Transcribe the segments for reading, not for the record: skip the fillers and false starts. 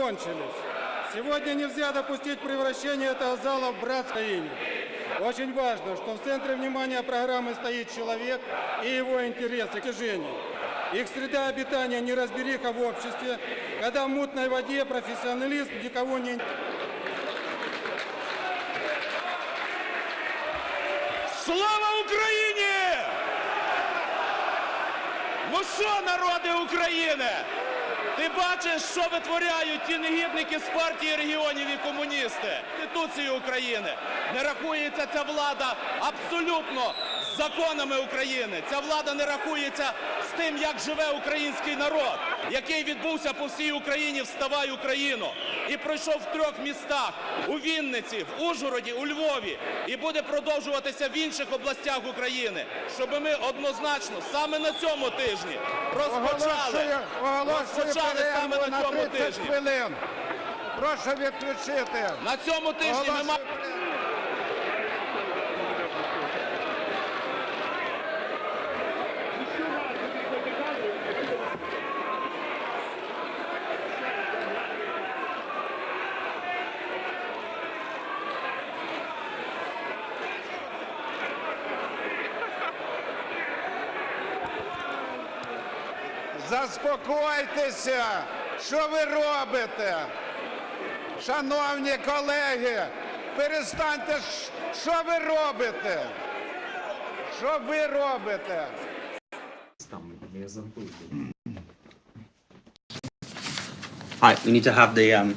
закончились. Сегодня нельзя допустить превращения этого зала в братское имя. Очень важно, что в центре внимания программы стоит человек и его интересы к движению. Их среда обитания неразбериха в обществе, когда в мутной воде профессионализм никого не... Слава Україні! Ну що, народи України? Ти бачиш, що витворяють ті негідники з партії регіонів і комуністи? Конституції України. Не рахується ця влада абсолютно з законами України. Ця влада не рахується з тим, як живе український народ, який відбувся по всій Україні «Вставай, Україно!» і пройшов в 3 містах – у Вінниці, в Ужгороді, у Львові, і буде продовжуватися в інших областях України, щоб ми однозначно саме на цьому тижні розпочали саме на цьому тижні. Прошу відключити. На цьому тижні ми маємо... Заспокойтеся! Що ви робите? Шановні колеги, перестаньте, що ви робите? Що ви робите? Hi, we need to have the...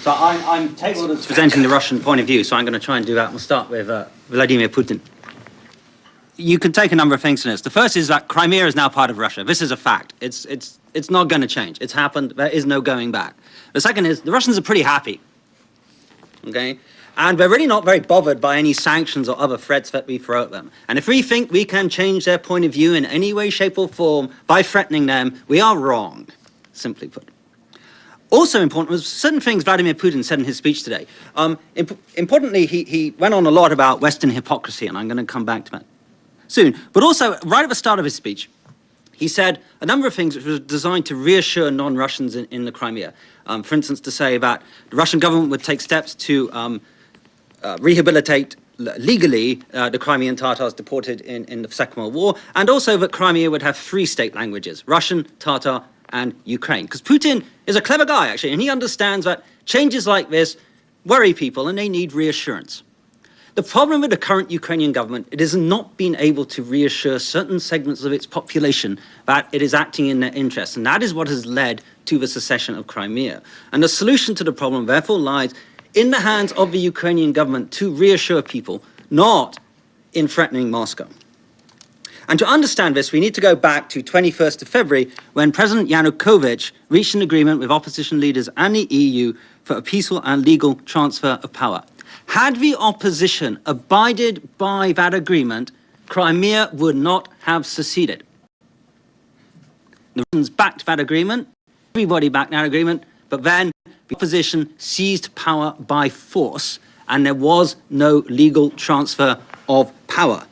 So I'm tabled as presenting the Russian point of view, so I'm going to try and do that. We'll start with Vladimir Putin. You can take a number of things from this. The first is that Crimea is now part of Russia. This is a fact. It's not going to change. It's happened. There is no going back. The second is the Russians are pretty happy. Okay? And they're really not very bothered by any sanctions or other threats that we throw at them. And if we think we can change their point of view in any way, shape or form by threatening them, we are wrong, simply put. Also important was certain things Vladimir Putin said in his speech today. Importantly, he went on a lot about Western hypocrisy, and I'm going to come back to that soon. But also, right at the start of his speech, he said a number of things which were designed to reassure non-Russians in the Crimea. For instance, to say that the Russian government would take steps to rehabilitate legally the Crimean Tatars deported in the Second World War, and also that Crimea would have 3 state languages, Russian, Tatar, and Ukraine. Because Putin is a clever guy, actually, and he understands that changes like this worry people and they need reassurance. The problem with the current Ukrainian government, it has not been able to reassure certain segments of its population that it is acting in their interests, and that is what has led to the secession of Crimea. And the solution to the problem, therefore, lies in the hands of the Ukrainian government to reassure people, not in threatening Moscow. And to understand this, we need to go back to 21st of February, when President Yanukovych reached an agreement with opposition leaders and the EU for a peaceful and legal transfer of power. Had the opposition abided by that agreement, Crimea would not have seceded. The Russians backed that agreement, everybody backed that agreement, but then the opposition seized power by force, and there was no legal transfer of power.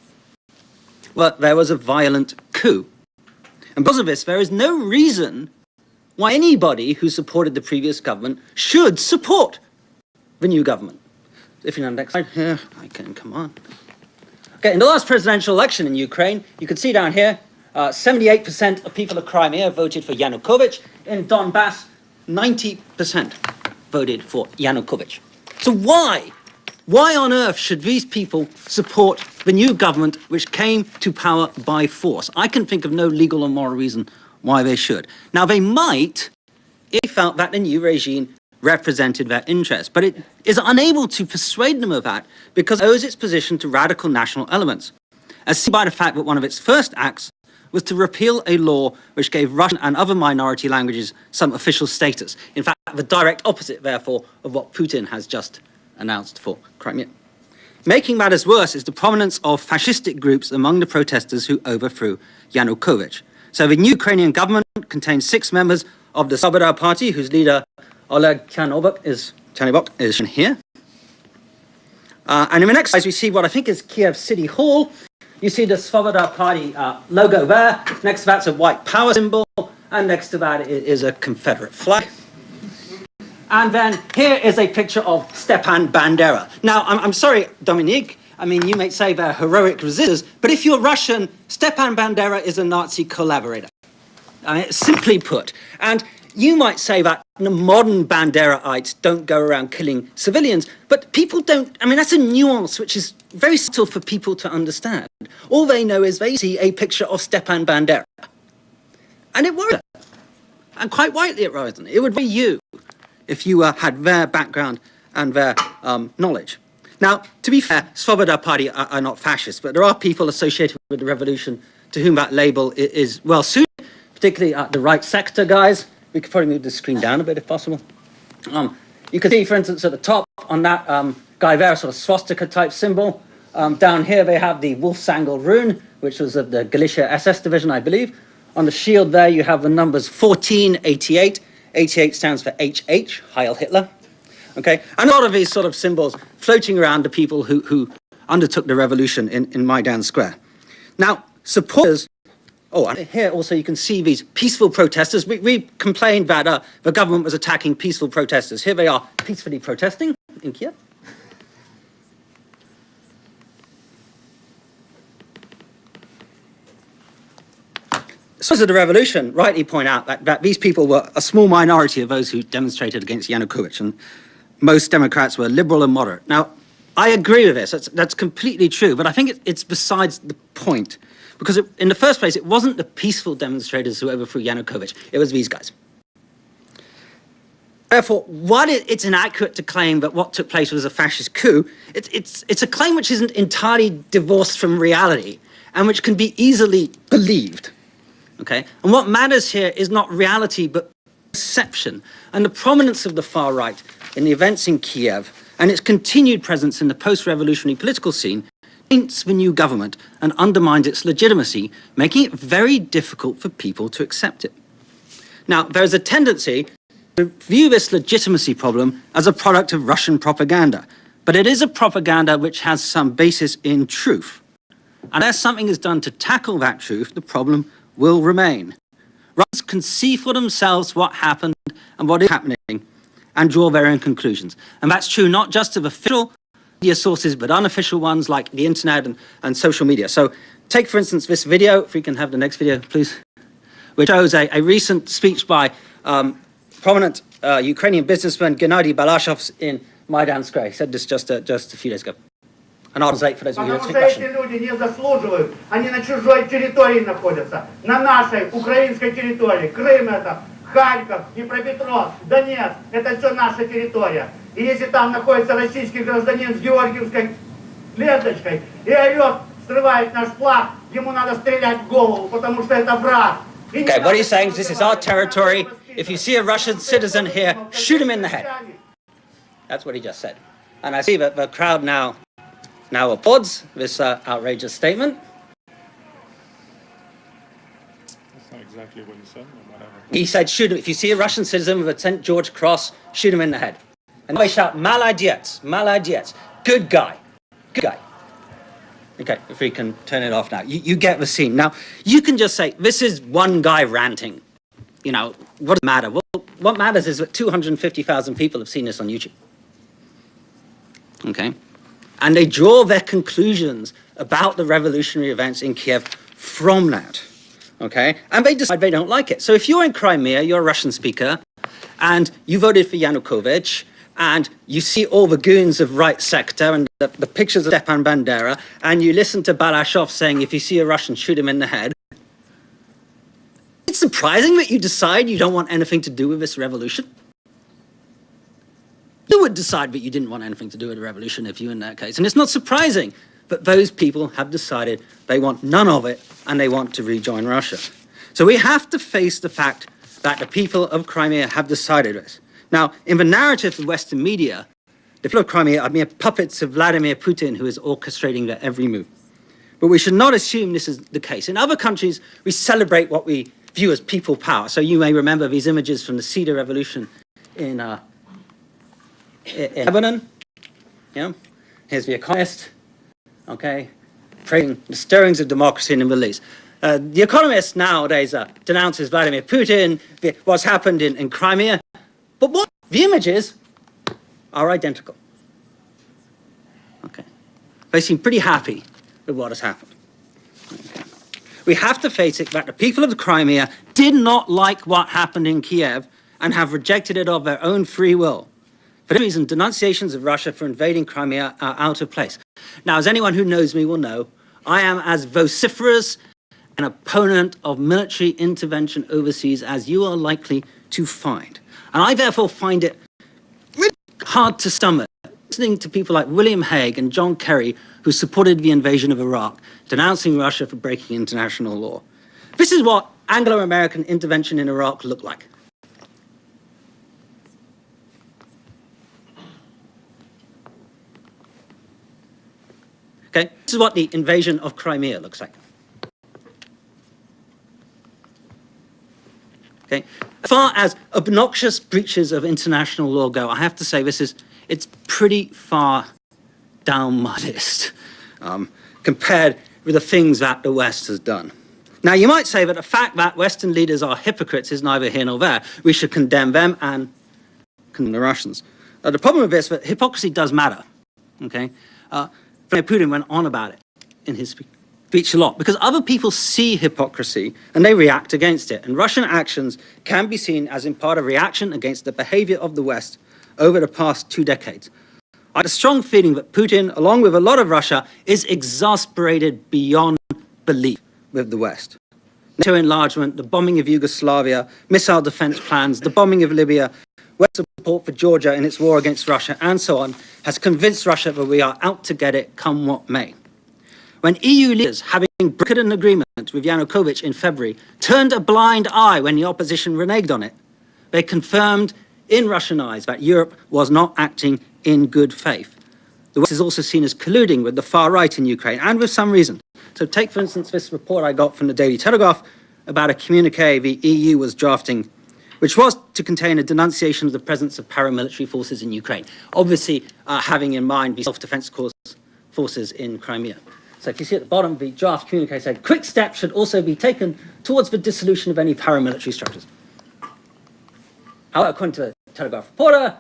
Well, there was a violent coup. And because of this, there is no reason why anybody who supported the previous government should support the new government. If you're on the next slide, here, I can, come on. Okay, in the last presidential election in Ukraine, you can see down here, 78% of people of Crimea voted for Yanukovych. In Donbass, 90% voted for Yanukovych. So why on earth should these people support the new government which came to power by force? I can think of no legal or moral reason why they should. Now, they might if they felt that the new regime represented their interests, but it is unable to persuade them of that because it owes its position to radical national elements, as seen by the fact that one of its first acts was to repeal a law which gave Russian and other minority languages some official status. In fact, the direct opposite, therefore, of what Putin has just announced for Crimea. Making matters worse is the prominence of fascistic groups among the protesters who overthrew Yanukovych. So the new Ukrainian government contains 6 members of the Svoboda party, whose leader Oleg Tyanobok is here. And in the next slide, we see what I think is Kiev City Hall. You see the Svoboda party logo there. Next to that's a white power symbol, and next to that is a Confederate flag. And then here is a picture of Stepan Bandera. Now, I'm sorry, Dominique. I mean, you may say they're heroic resistors, but if you're Russian, Stepan Bandera is a Nazi collaborator. Simply put. And you might say that the modern Banderaites don't go around killing civilians, but people don't, I mean, that's a nuance which is very subtle for people to understand. All they know is they see a picture of Stepan Bandera. And it worries them. And quite rightly it worries them. It would be you if you had their background and their knowledge. Now, to be fair, Svoboda Party are not fascists, but there are people associated with the revolution to whom that label is well suited, particularly the right sector guys. We could probably move the screen down a bit if possible. You can see, for instance, at the top on that guy there, a sort of swastika type symbol. Down here they have the Wolfsangel rune, which was of the Galicia SS division, I believe. On the shield there you have the numbers 1488. 88 stands for HH, Heil Hitler. Okay, and a lot of these sort of symbols floating around the people who undertook the revolution in Maidan Square. Now, supporters, and here also you can see these peaceful protesters. We complained that the government was attacking peaceful protesters. Here they are peacefully protesting in Kiev. Supporters of the revolution rightly point out that these people were a small minority of those who demonstrated against Yanukovych, and most Democrats were liberal and moderate. Now, I agree with this. That's completely true, but I think it's besides the point. Because in the first place, it wasn't the peaceful demonstrators who overthrew Yanukovych. It was these guys. Therefore, while it's inaccurate to claim that what took place was a fascist coup, it's a claim which isn't entirely divorced from reality and which can be easily believed. Okay? And what matters here is not reality, but perception. And the prominence of the far right in the events in Kiev and its continued presence in the post-revolutionary political scene taints the new government and undermines its legitimacy, making it very difficult for people to accept it. Now, there is a tendency to view this legitimacy problem as a product of Russian propaganda, but it is a propaganda which has some basis in truth. Unless something is done to tackle that truth, the problem will remain. Russians can see for themselves what happened and what is happening and draw their own conclusions. And that's true not just of official media sources, but unofficial ones like the internet and social media. So take, for instance, this video, if we can have the next video, please, which shows a recent speech by prominent Ukrainian businessman Gennady Balashov in Maidan Square. He said this just a few days ago. And I'll translate for those of you who speak Russian. Потому что эти люди не заслуживают, они на чужой территории находятся, на нашей украинской территории. Крым это, Харьков, Днепропетровск, Донецк, это все наша территория. И если там находится российский гражданин с георгиевской ленточкой и орет, срывает наш флаг, ему надо стрелять в голову, потому что это враг. Okay, what he's saying is this is our territory. If you see a Russian citizen here, shoot him in the head. That's what he just said. And I see that the crowd now applauds this outrageous statement. That's not exactly what he said, but whatever. He said, shoot him. If you see a Russian citizen with a St. George cross, shoot him in the head. And they shout, Maladiets, Maladiets, good guy, good guy. Okay, if we can turn it off now. You get the scene. Now, you can just say, this is one guy ranting. You know, what does it matter? Well, what matters is that 250,000 people have seen this on YouTube. Okay? And they draw their conclusions about the revolutionary events in Kiev from that. Okay? And they decide they don't like it. So if you're in Crimea, you're a Russian speaker, and you voted for Yanukovych, and you see all the goons of right sector and the pictures of Stepan Bandera, and you listen to Balashov saying, if you see a Russian, shoot him in the head. It's surprising that you decide you don't want anything to do with this revolution. You would decide that you didn't want anything to do with the revolution if you were in that case. And it's not surprising that those people have decided they want none of it and they want to rejoin Russia. So we have to face the fact that the people of Crimea have decided this. Now, in the narrative of Western media, the people of Crimea are mere puppets of Vladimir Putin, who is orchestrating their every move. But we should not assume this is the case. In other countries, we celebrate what we view as people power. So you may remember these images from the Cedar Revolution in Lebanon. You know, here's The Economist, okay, praising the stirrings of democracy in the Middle East. The Economist nowadays denounces Vladimir Putin, what's happened in Crimea. But what The images are identical. Okay. They seem pretty happy with what has happened. Okay. We have to face it that the people of the Crimea did not like what happened in Kiev and have rejected it of their own free will. For this reason, denunciations of Russia for invading Crimea are out of place. Now, as anyone who knows me will know, I am as vociferous an opponent of military intervention overseas as you are likely to find. And I therefore find it really hard to stomach listening to people like William Hague and John Kerry, who supported the invasion of Iraq, denouncing Russia for breaking international law. This is what Anglo-American intervention in Iraq looked like. Okay, this is what the invasion of Crimea looks like. Okay, as far as obnoxious breaches of international law go, I have to say it's pretty far down modest compared with the things that the West has done. Now, you might say that the fact that Western leaders are hypocrites is neither here nor there. We should condemn them and condemn the Russians. The problem with this is that hypocrisy does matter. Okay, Putin went on about it in his speech a lot, because other people see hypocrisy and they react against it. And Russian actions can be seen as in part a reaction against the behavior of the West over the past 2 decades. I have a strong feeling that Putin, along with a lot of Russia, is exasperated beyond belief with the West. NATO enlargement, the bombing of Yugoslavia, missile defense plans, the bombing of Libya, West support for Georgia in its war against Russia, and so on, has convinced Russia that we are out to get it, come what may. When EU leaders, having brokered an agreement with Yanukovych in February, turned a blind eye when the opposition reneged on it, they confirmed in Russian eyes that Europe was not acting in good faith. The West is also seen as colluding with the far right in Ukraine, and with some reason. So take, for instance, this report I got from the Daily Telegraph about a communique the EU was drafting, which was to contain a denunciation of the presence of paramilitary forces in Ukraine, obviously having in mind the self-defense forces in Crimea. So if you see at the bottom, the draft communique said, quick steps should also be taken towards the dissolution of any paramilitary structures. However, according to the Telegraph reporter,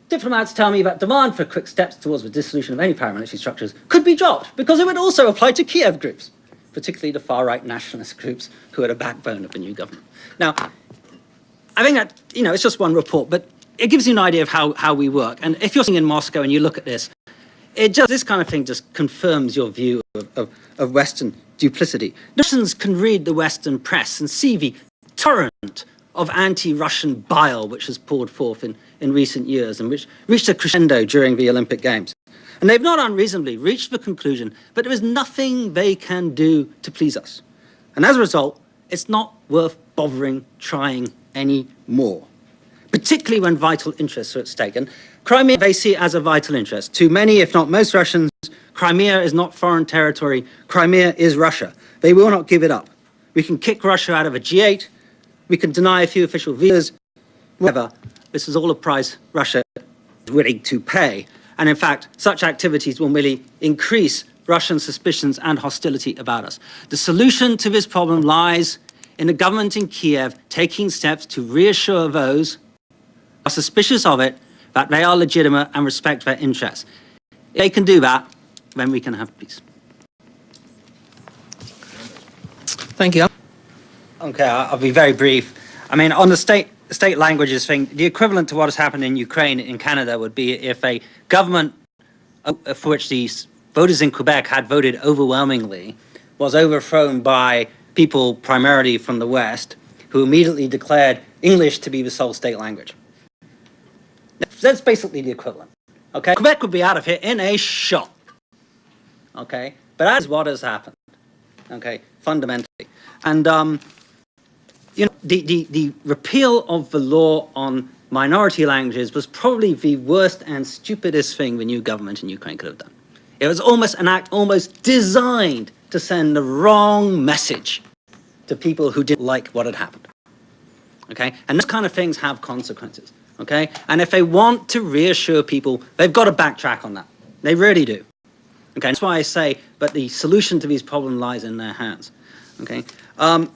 diplomats tell me that demand for quick steps towards the dissolution of any paramilitary structures could be dropped, because it would also apply to Kiev groups, particularly the far-right nationalist groups who are the backbone of the new government. Now, I think that, it's just one report, but it gives you an idea of how we work. And if you're sitting in Moscow and you look at this, this kind of thing just confirms your view of Western duplicity. Russians can read the Western press and see the torrent of anti-Russian bile which has poured forth in recent years and which reached a crescendo during the Olympic Games. And they've not unreasonably reached the conclusion that there is nothing they can do to please us. And as a result, it's not worth bothering trying any more, particularly when vital interests are at stake. And Crimea, they see as a vital interest. To many, if not most Russians, Crimea is not foreign territory. Crimea is Russia. They will not give it up. We can kick Russia out of a G8. We can deny a few official visas. Whatever. This is all a price Russia is willing to pay. And in fact, such activities will merely increase Russian suspicions and hostility about us. The solution to this problem lies in the government in Kiev taking steps to reassure those who are suspicious of it that they are legitimate and respect their interests. If they can do that, then we can have peace. Thank you. Okay, I'll be very brief. I mean, on the state languages thing, the equivalent to what has happened in Ukraine, in Canada, would be if a government for which the voters in Quebec had voted overwhelmingly was overthrown by people primarily from the West who immediately declared English to be the sole state language. That's basically the equivalent. Okay, Quebec would be out of here in a shot. Okay, but that is what has happened. Okay, fundamentally, and the repeal of the law on minority languages was probably the worst and stupidest thing the new government in Ukraine could have done. It was almost an act almost designed to send the wrong message to people who didn't like what had happened. Okay, and those kind of things have consequences. Okay, and if they want to reassure people, they've got to backtrack on that. They really do. Okay, that's why I say that the solution to these problems lies in their hands. Okay, on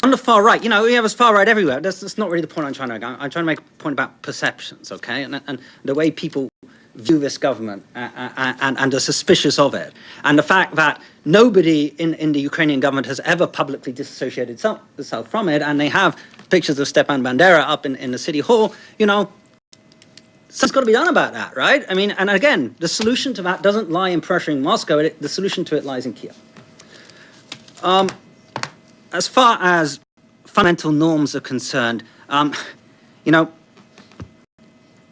the the far right. You know, we have a far right everywhere. That's not really the point I'm trying to make. I'm trying to make a point about perceptions, okay? And the way people view this government and are suspicious of it. And the fact that nobody in the Ukrainian government has ever publicly disassociated itself from it, and they have pictures of Stepan Bandera up in the city hall, you know, something's got to be done about that, right? I mean, and again, the solution to that doesn't lie in pressuring Moscow. The solution to it lies in Kiev. As far as fundamental norms are concerned, you know,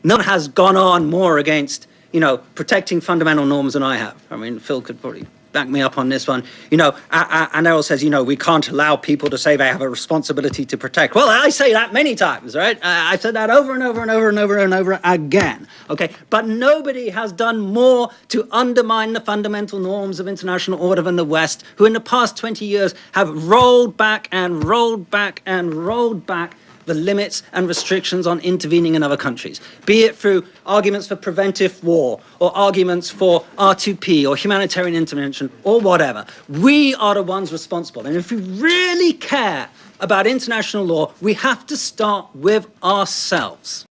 no one has gone on more against, you know, protecting fundamental norms than I have. I mean, Phil could probably back me up on this one. You know, and Errol says, you know, we can't allow people to say they have a responsibility to protect. Well, I say that many times, right? I've said that over and over and over and over and over again, okay? But nobody has done more to undermine the fundamental norms of international order than the West, who in the past 20 years have rolled back and rolled back and rolled back the limits and restrictions on intervening in other countries, be it through arguments for preventive war or arguments for R2P or humanitarian intervention or whatever. We are the ones responsible. And if we really care about international law, we have to start with ourselves.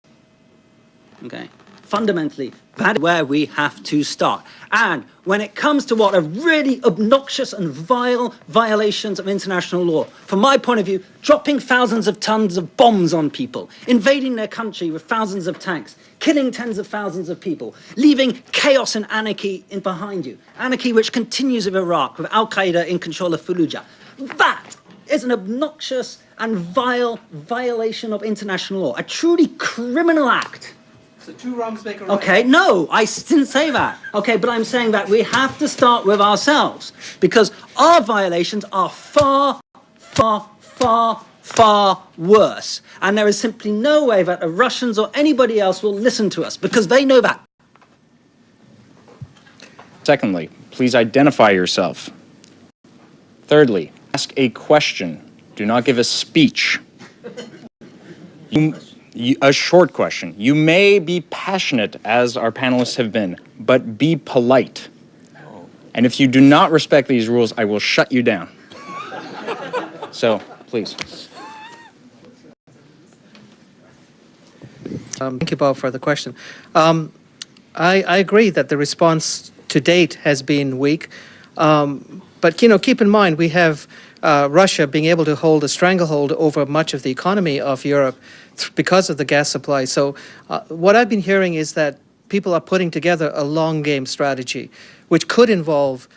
Okay? Fundamentally, that's where we have to start. And when it comes to what are really obnoxious and vile violations of international law, from my point of view, dropping thousands of tons of bombs on people, invading their country with thousands of tanks, killing tens of thousands of people, leaving chaos and anarchy behind you, anarchy which continues in Iraq with Al-Qaeda in control of Fallujah, that is an obnoxious and vile violation of international law, a truly criminal act. So two wrongs make a right. Okay, no, I didn't say that. Okay, but I'm saying that we have to start with ourselves because our violations are far, far, far, far worse. And there is simply no way that the Russians or anybody else will listen to us because they know that. Secondly, please identify yourself. Thirdly, ask a question. Do not give a speech. A short question. You may be passionate, as our panelists have been, but be polite. And if you do not respect these rules, I will shut you down. So, please. Thank you, Bob, for the question. I agree that the response to date has been weak. But, you know, keep in mind, we have Russia being able to hold a stranglehold over much of the economy of Europe because of the gas supply. So what I've been hearing is that people are putting together a long game strategy, which could involve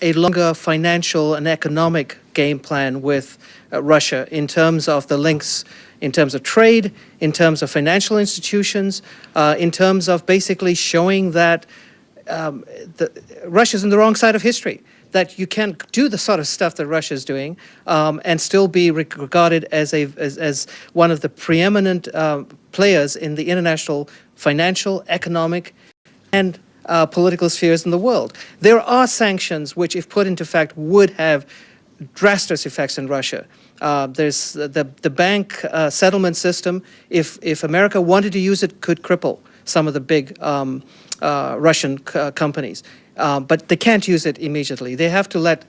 a longer financial and economic game plan with Russia in terms of the links, in terms of trade, in terms of financial institutions, in terms of basically showing that Russia's on the wrong side of history, that you can't do the sort of stuff that Russia's doing and still be regarded as one of the preeminent players in the international financial, economic, and political spheres in the world. There are sanctions which, if put into effect, would have drastic effects in Russia. There's the bank settlement system. If America wanted to use it, could cripple some of the big Russian companies. But they can't use it immediately. They have to let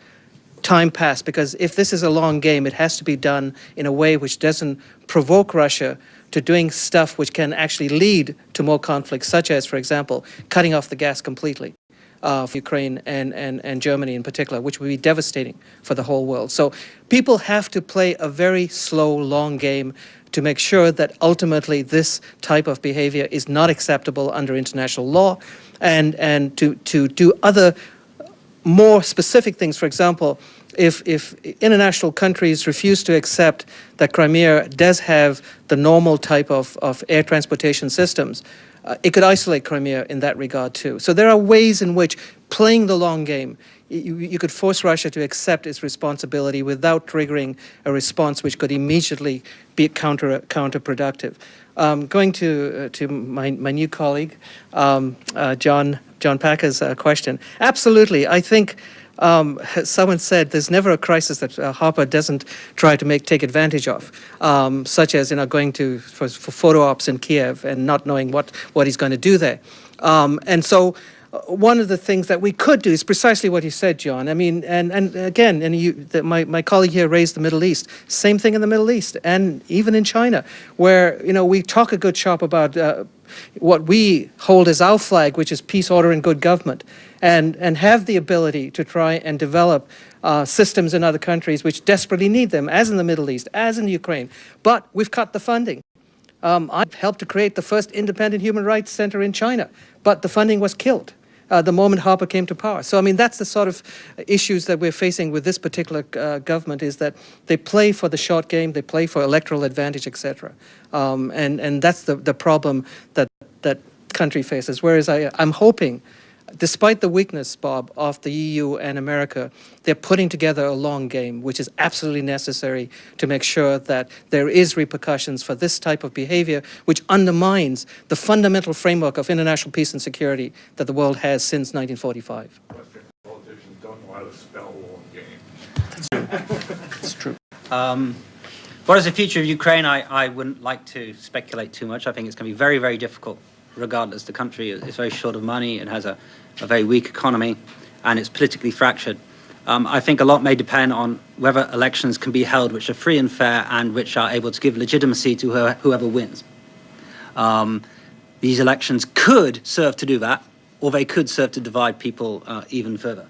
time pass, because if this is a long game, it has to be done in a way which doesn't provoke Russia to doing stuff which can actually lead to more conflicts, such as, for example, cutting off the gas completely for Ukraine and Germany in particular, which would be devastating for the whole world. So people have to play a very slow, long game to make sure that ultimately this type of behavior is not acceptable under international law, and to do other more specific things. For example, if international countries refuse to accept that Crimea does have the normal type of air transportation systems, it could isolate Crimea in that regard too. So there are ways in which playing the long game, you could force Russia to accept its responsibility without triggering a response which could immediately be counterproductive. Going to my new colleague, John Packer's question. Absolutely, I think someone said there's never a crisis that Harper doesn't try to take advantage of, such as going for photo ops in Kiev and not knowing what he's going to do there. And so one of the things that we could do is precisely what you said, John. I mean, and again, my colleague here raised the Middle East. Same thing in the Middle East, and even in China, where we talk a good shop about what we hold as our flag, which is peace, order, and good government, and have the ability to try and develop systems in other countries which desperately need them, as in the Middle East, as in Ukraine. But we've cut the funding. I've helped to create the first independent human rights center in China, but the funding was killed the moment Harper came to power. So, I mean, that's the sort of issues that we're facing with this particular government, is that they play for the short game, they play for electoral advantage, etc. And that's the problem that country faces. Whereas I'm hoping, despite the weakness, Bob, of the EU and America, they're putting together a long game, which is absolutely necessary to make sure that there is repercussions for this type of behavior, which undermines the fundamental framework of international peace and security that the world has since 1945. Western politicians don't know how to spell long game. It's true. What is the future of Ukraine? I wouldn't like to speculate too much. I think it's going to be very, very difficult, regardless. The country is very short of money. It has a very weak economy, and it's politically fractured. I think a lot may depend on whether elections can be held which are free and fair and which are able to give legitimacy to whoever wins. These elections could serve to do that, or they could serve to divide people even further.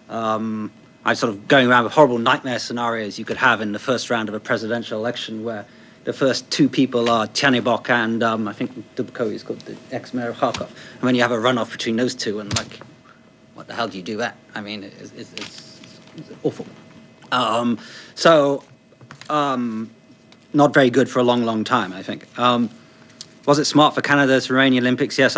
I'm sort of going around with horrible nightmare scenarios you could have in the first round of a presidential election, where the first two people are Tyanibok and I think Dubko is called the ex-mayor of Kharkov. And when you have a runoff between those two, and like, what the hell do you do that? I mean, it's awful. Not very good for a long, long time, I think. Was it smart for Canada to rain the Olympics? Yes,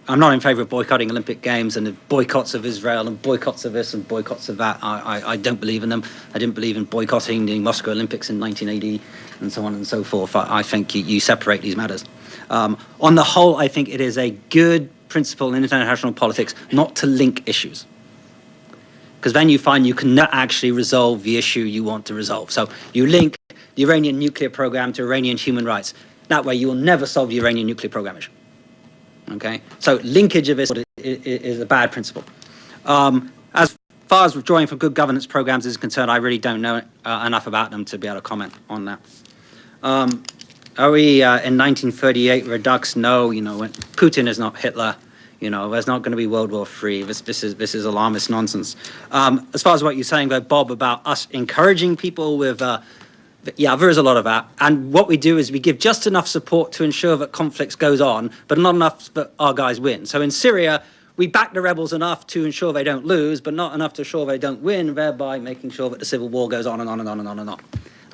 I'm not in favor of boycotting Olympic Games and the boycotts of Israel and boycotts of this and boycotts of that. I don't believe in them. I didn't believe in boycotting the Moscow Olympics in 1980 and so on and so forth. I think you separate these matters. On the whole, I think it is a good principle in international politics not to link issues, because then you find you cannot actually resolve the issue you want to resolve. So you link the Iranian nuclear program to Iranian human rights. That way you will never solve the Iranian nuclear program issue. Okay, so linkage of this is a bad principle. As far as withdrawing from good governance programs is concerned, I really don't know enough about them to be able to comment on that. Are we in 1938 redux? No, when Putin is not Hitler. There's not going to be World War III. This is alarmist nonsense. As far as what you're saying, though, Bob, about us encouraging people with yeah, there is a lot of that. And what we do is we give just enough support to ensure that conflicts goes on, but not enough that our guys win. So in Syria, we back the rebels enough to ensure they don't lose, but not enough to ensure they don't win, thereby making sure that the civil war goes on and on and on and on and on.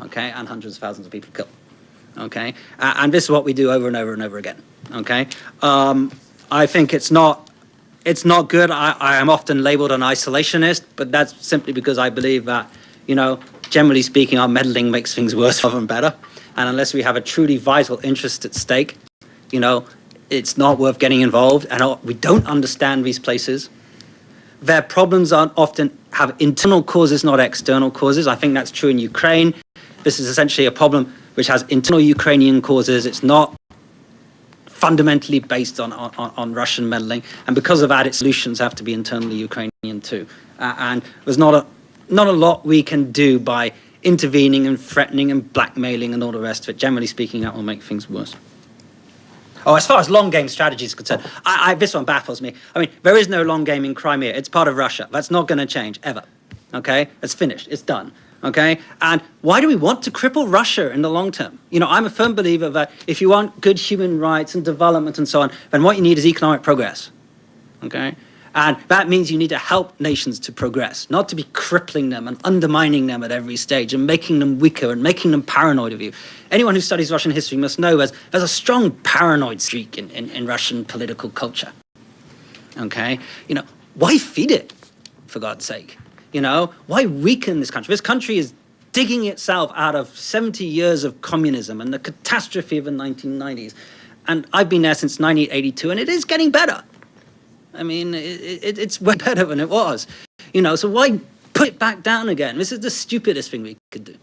Okay, and hundreds of thousands of people killed. Okay, and this is what we do over and over and over again. Okay, I think it's not good. I am often labeled an isolationist, but that's simply because I believe that, generally speaking, our meddling makes things worse rather than better. And unless we have a truly vital interest at stake, it's not worth getting involved. And we don't understand these places. Their problems often have internal causes, not external causes. I think that's true in Ukraine. This is essentially a problem which has internal Ukrainian causes. It's not fundamentally based on Russian meddling. And because of that, its solutions have to be internally Ukrainian too. And there's not a lot we can do by intervening and threatening and blackmailing and all the rest of it. Generally speaking, that will make things worse. Oh, as far as long game strategy is concerned, this one baffles me. I mean, there is no long game in Crimea. It's part of Russia. That's not going to change, ever. Okay? It's finished. It's done. Okay? And why do we want to cripple Russia in the long term? I'm a firm believer that if you want good human rights and development and so on, then what you need is economic progress. Okay? And that means you need to help nations to progress, not to be crippling them and undermining them at every stage and making them weaker and making them paranoid of you. Anyone who studies Russian history must know there's a strong paranoid streak in Russian political culture. Okay? Why feed it, for God's sake? Why weaken this country? This country is digging itself out of 70 years of communism and the catastrophe of the 1990s. And I've been there since 1982, and it is getting better. I mean, it's way better than it was. So why put it back down again? This is the stupidest thing we could do.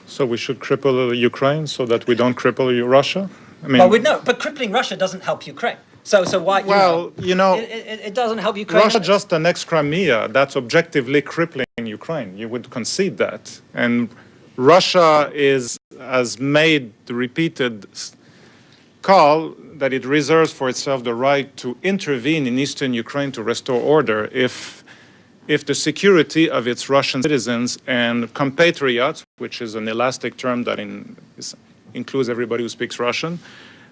So we should cripple Ukraine so that we don't cripple Russia? I mean, Well, we know, but crippling Russia doesn't help Ukraine. So why? well, you know, it doesn't help Ukraine. Russia just annexed Crimea. That's objectively crippling Ukraine. You would concede that. And Russia has made the repeated call that it reserves for itself the right to intervene in eastern Ukraine to restore order if the security of its Russian citizens and compatriots, which is an elastic term that includes everybody who speaks Russian,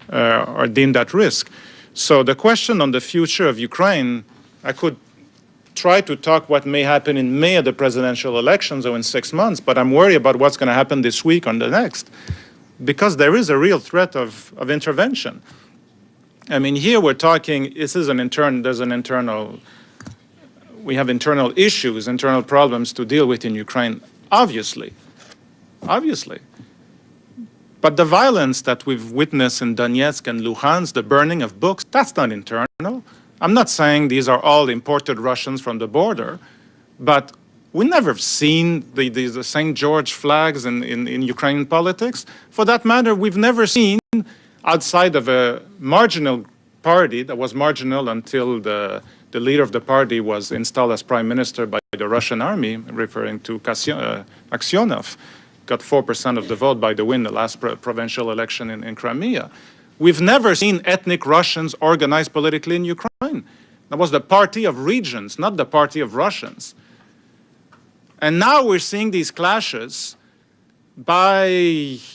are deemed at risk. So the question on the future of Ukraine, I could try to talk what may happen in May at the presidential elections or in 6 months, but I'm worried about what's going to happen this week or the next, because there is a real threat of intervention. I mean, here we're talking, we have internal issues, internal problems to deal with in Ukraine, obviously. But the violence that we've witnessed in Donetsk and Luhansk, the burning of books, that's not internal. I'm not saying these are all imported Russians from the border, but we never seen the St. George flags in Ukrainian politics. For that matter, we've never seen, outside of a marginal party that was marginal until the leader of the party was installed as prime minister by the Russian army, referring to Aksionov, got 4% of the vote by the win the last provincial election in Crimea. We've never seen ethnic Russians organized politically in Ukraine. That was the party of regions, not the party of Russians. And now we're seeing these clashes by,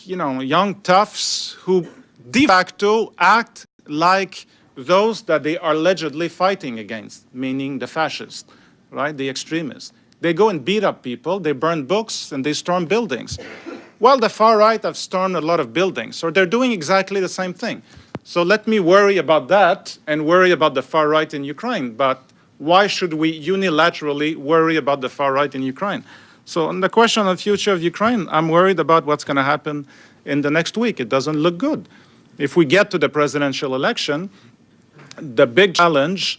young toughs who de facto act like those that they are allegedly fighting against, meaning the fascists, right, the extremists. They go and beat up people, they burn books, and they storm buildings. Well, the far right have stormed a lot of buildings, so they're doing exactly the same thing. So let me worry about that and worry about the far right in Ukraine. But why should we unilaterally worry about the far right in Ukraine? So on the question of the future of Ukraine, I'm worried about what's going to happen in the next week. It doesn't look good. If we get to the presidential election, the big challenge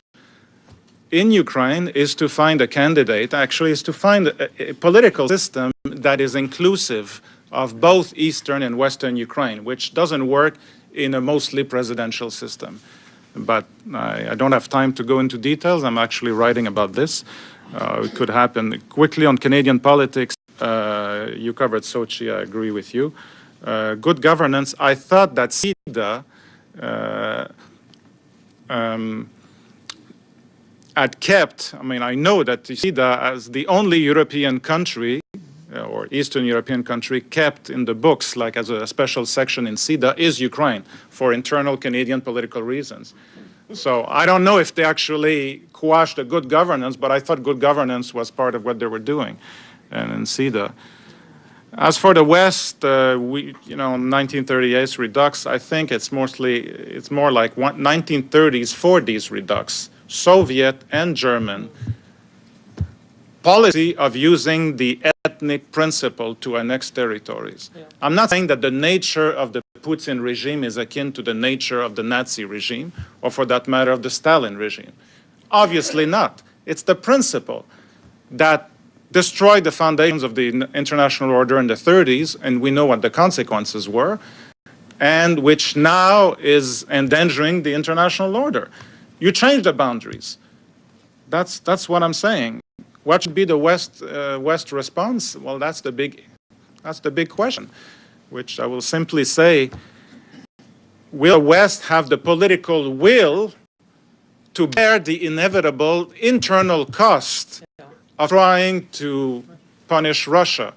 in Ukraine is to find a candidate, actually is to find a political system that is inclusive of both Eastern and Western Ukraine, which doesn't work in a mostly presidential system. But I don't have time to go into details. I'm actually writing about this. It could happen quickly on Canadian politics. You covered Sochi, I agree with you. Good governance, I thought that CBC.ca had kept, I know that CBC.ca as the only European country or Eastern European country kept in the books, like as a special section in CBC.ca, is Ukraine for internal Canadian political reasons. So I don't know if they actually quashed the good governance, but I thought good governance was part of what they were doing and in CBC.ca. As for the West, 1938's redux, I think it's more like 1930s, 40s redux, Soviet and German policy of using the ethnic principle to annex territories. Yeah. I'm not saying that the nature of the Putin regime is akin to the nature of the Nazi regime, or for that matter, of the Stalin regime. Obviously not. It's the principle that destroyed the foundations of the international order in the 30s, and we know what the consequences were, and which now is endangering the international order. You change the boundaries. That's what I'm saying. What should be the West response? Well, that's the big question, which I will simply say: will the West have the political will to bear the inevitable internal cost of trying to punish Russia?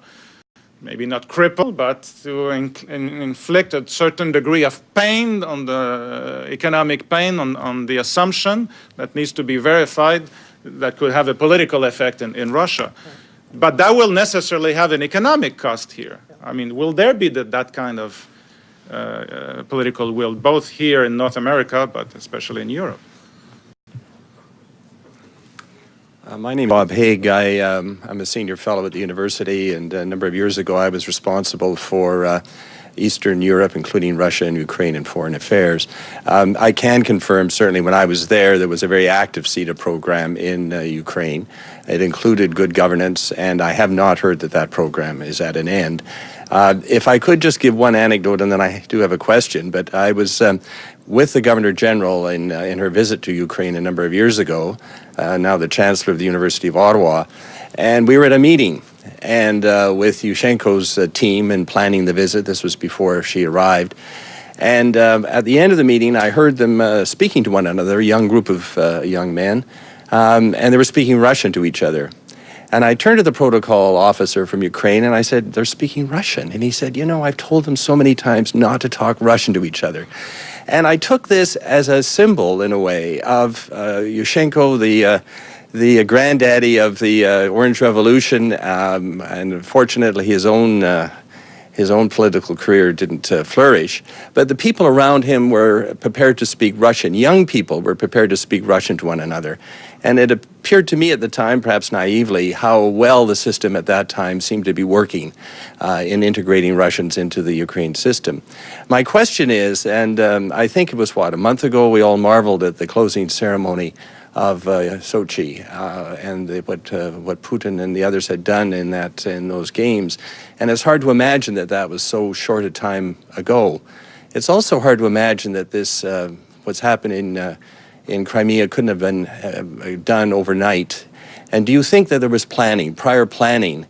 Maybe not cripple, but to inflict a certain degree of pain on the economic pain on the assumption that needs to be verified that could have a political effect in Russia. But that will necessarily have an economic cost here. Will there be that kind of political will, both here in North America, but especially in Europe? My name is Bob Haig. I'm a senior fellow at the university, and a number of years ago I was responsible for Eastern Europe, including Russia and Ukraine, and foreign affairs. I can confirm, certainly when I was there was a very active CETA program in Ukraine. It included good governance, and I have not heard that program is at an end. If I could just give one anecdote, and then I do have a question, but I was with the Governor General in her visit to Ukraine a number of years ago, now the Chancellor of the University of Ottawa, and we were at a meeting and with Yushchenko's team in planning the visit. This was before she arrived. And at the end of the meeting, I heard them speaking to one another, a young group of young men, and they were speaking Russian to each other. And I turned to the protocol officer from Ukraine and I said, they're speaking Russian. And he said, you know, I've told them so many times not to talk Russian to each other. And I took this as a symbol, in a way, of Yushchenko, the granddaddy of the Orange Revolution, and unfortunately his own political career didn't flourish. But the people around him were prepared to speak Russian. Young people were prepared to speak Russian to one another. And it appeared to me at the time, perhaps naively, how well the system at that time seemed to be working in integrating Russians into the Ukraine system. My question is, and I think it was, a month ago, we all marveled at the closing ceremony of Sochi and what Putin and the others had done in those games. And it's hard to imagine that that was so short a time ago. It's also hard to imagine that this, what's happening in Crimea couldn't have been done overnight. And do you think that there was planning, prior planning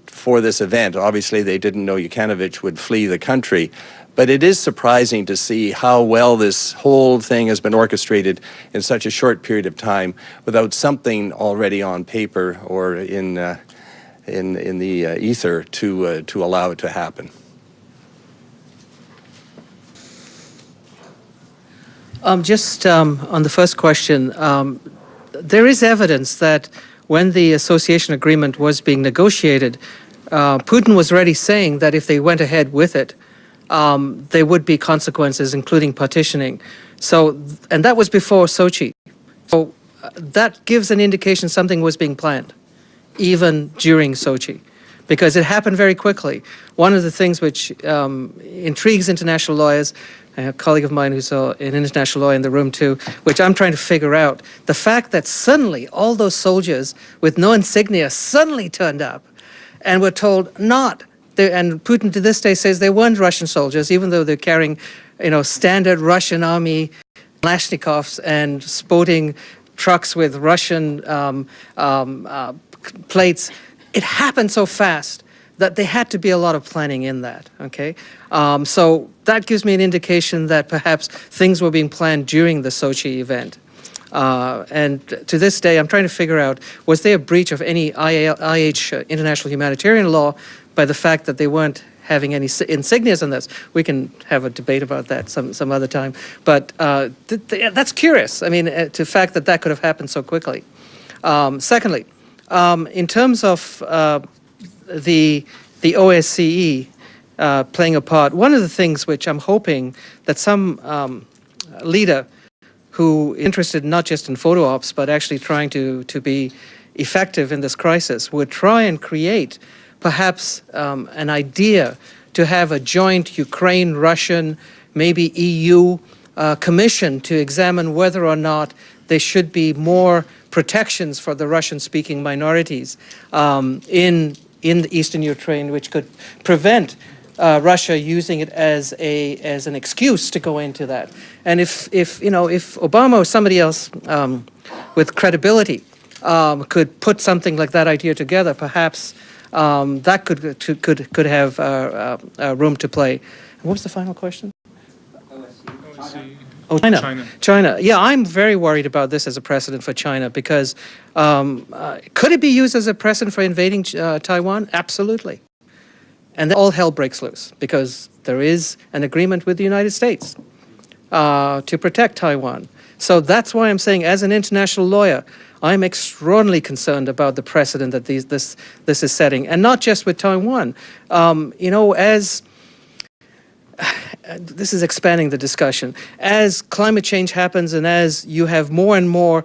for this event? Obviously, they didn't know Yukhanovich would flee the country. But it is surprising to see how well this whole thing has been orchestrated in such a short period of time without something already on paper or in the ether to allow it to happen. Just on the first question, there is evidence that when the association agreement was being negotiated, Putin was already saying that if they went ahead with it, there would be consequences, including partitioning. So, and that was before Sochi. So that gives an indication something was being planned, even during Sochi, because it happened very quickly. One of the things which intrigues international lawyers, a colleague of mine who's an international lawyer in the room too, which I'm trying to figure out, the fact that suddenly all those soldiers with no insignia suddenly turned up and were told not. And Putin to this day says they weren't Russian soldiers, even though they're carrying, standard Russian army Kalashnikovs and sporting trucks with Russian plates. It happened so fast that there had to be a lot of planning in that, okay? So that gives me an indication that perhaps things were being planned during the Sochi event. And to this day, I'm trying to figure out, was there a breach of any IH, international humanitarian law, by the fact that they weren't having any insignias on this? We can have a debate about that some other time. But that's curious. I mean, the fact that that could have happened so quickly. Secondly, in terms of the OSCE playing a part, one of the things which I'm hoping that some leader who is interested not just in photo ops, but actually trying to be effective in this crisis, would try and create perhaps an idea to have a joint Ukraine, Russian, maybe EU commission to examine whether or not there should be more protections for the Russian-speaking minorities in the eastern Ukraine, which could prevent Russia using it as an excuse to go into that. And if Obama or somebody else with credibility could put something like that idea together, perhaps that could have room to play. What was the final question? Oh, China. Yeah, I'm very worried about this as a precedent for China because could it be used as a precedent for invading Taiwan? Absolutely. And then all hell breaks loose because there is an agreement with the United States to protect Taiwan. So that's why I'm saying, as an international lawyer, I'm extraordinarily concerned about the precedent that this is setting, and not just with Taiwan. As this is expanding the discussion, as climate change happens, and as you have more and more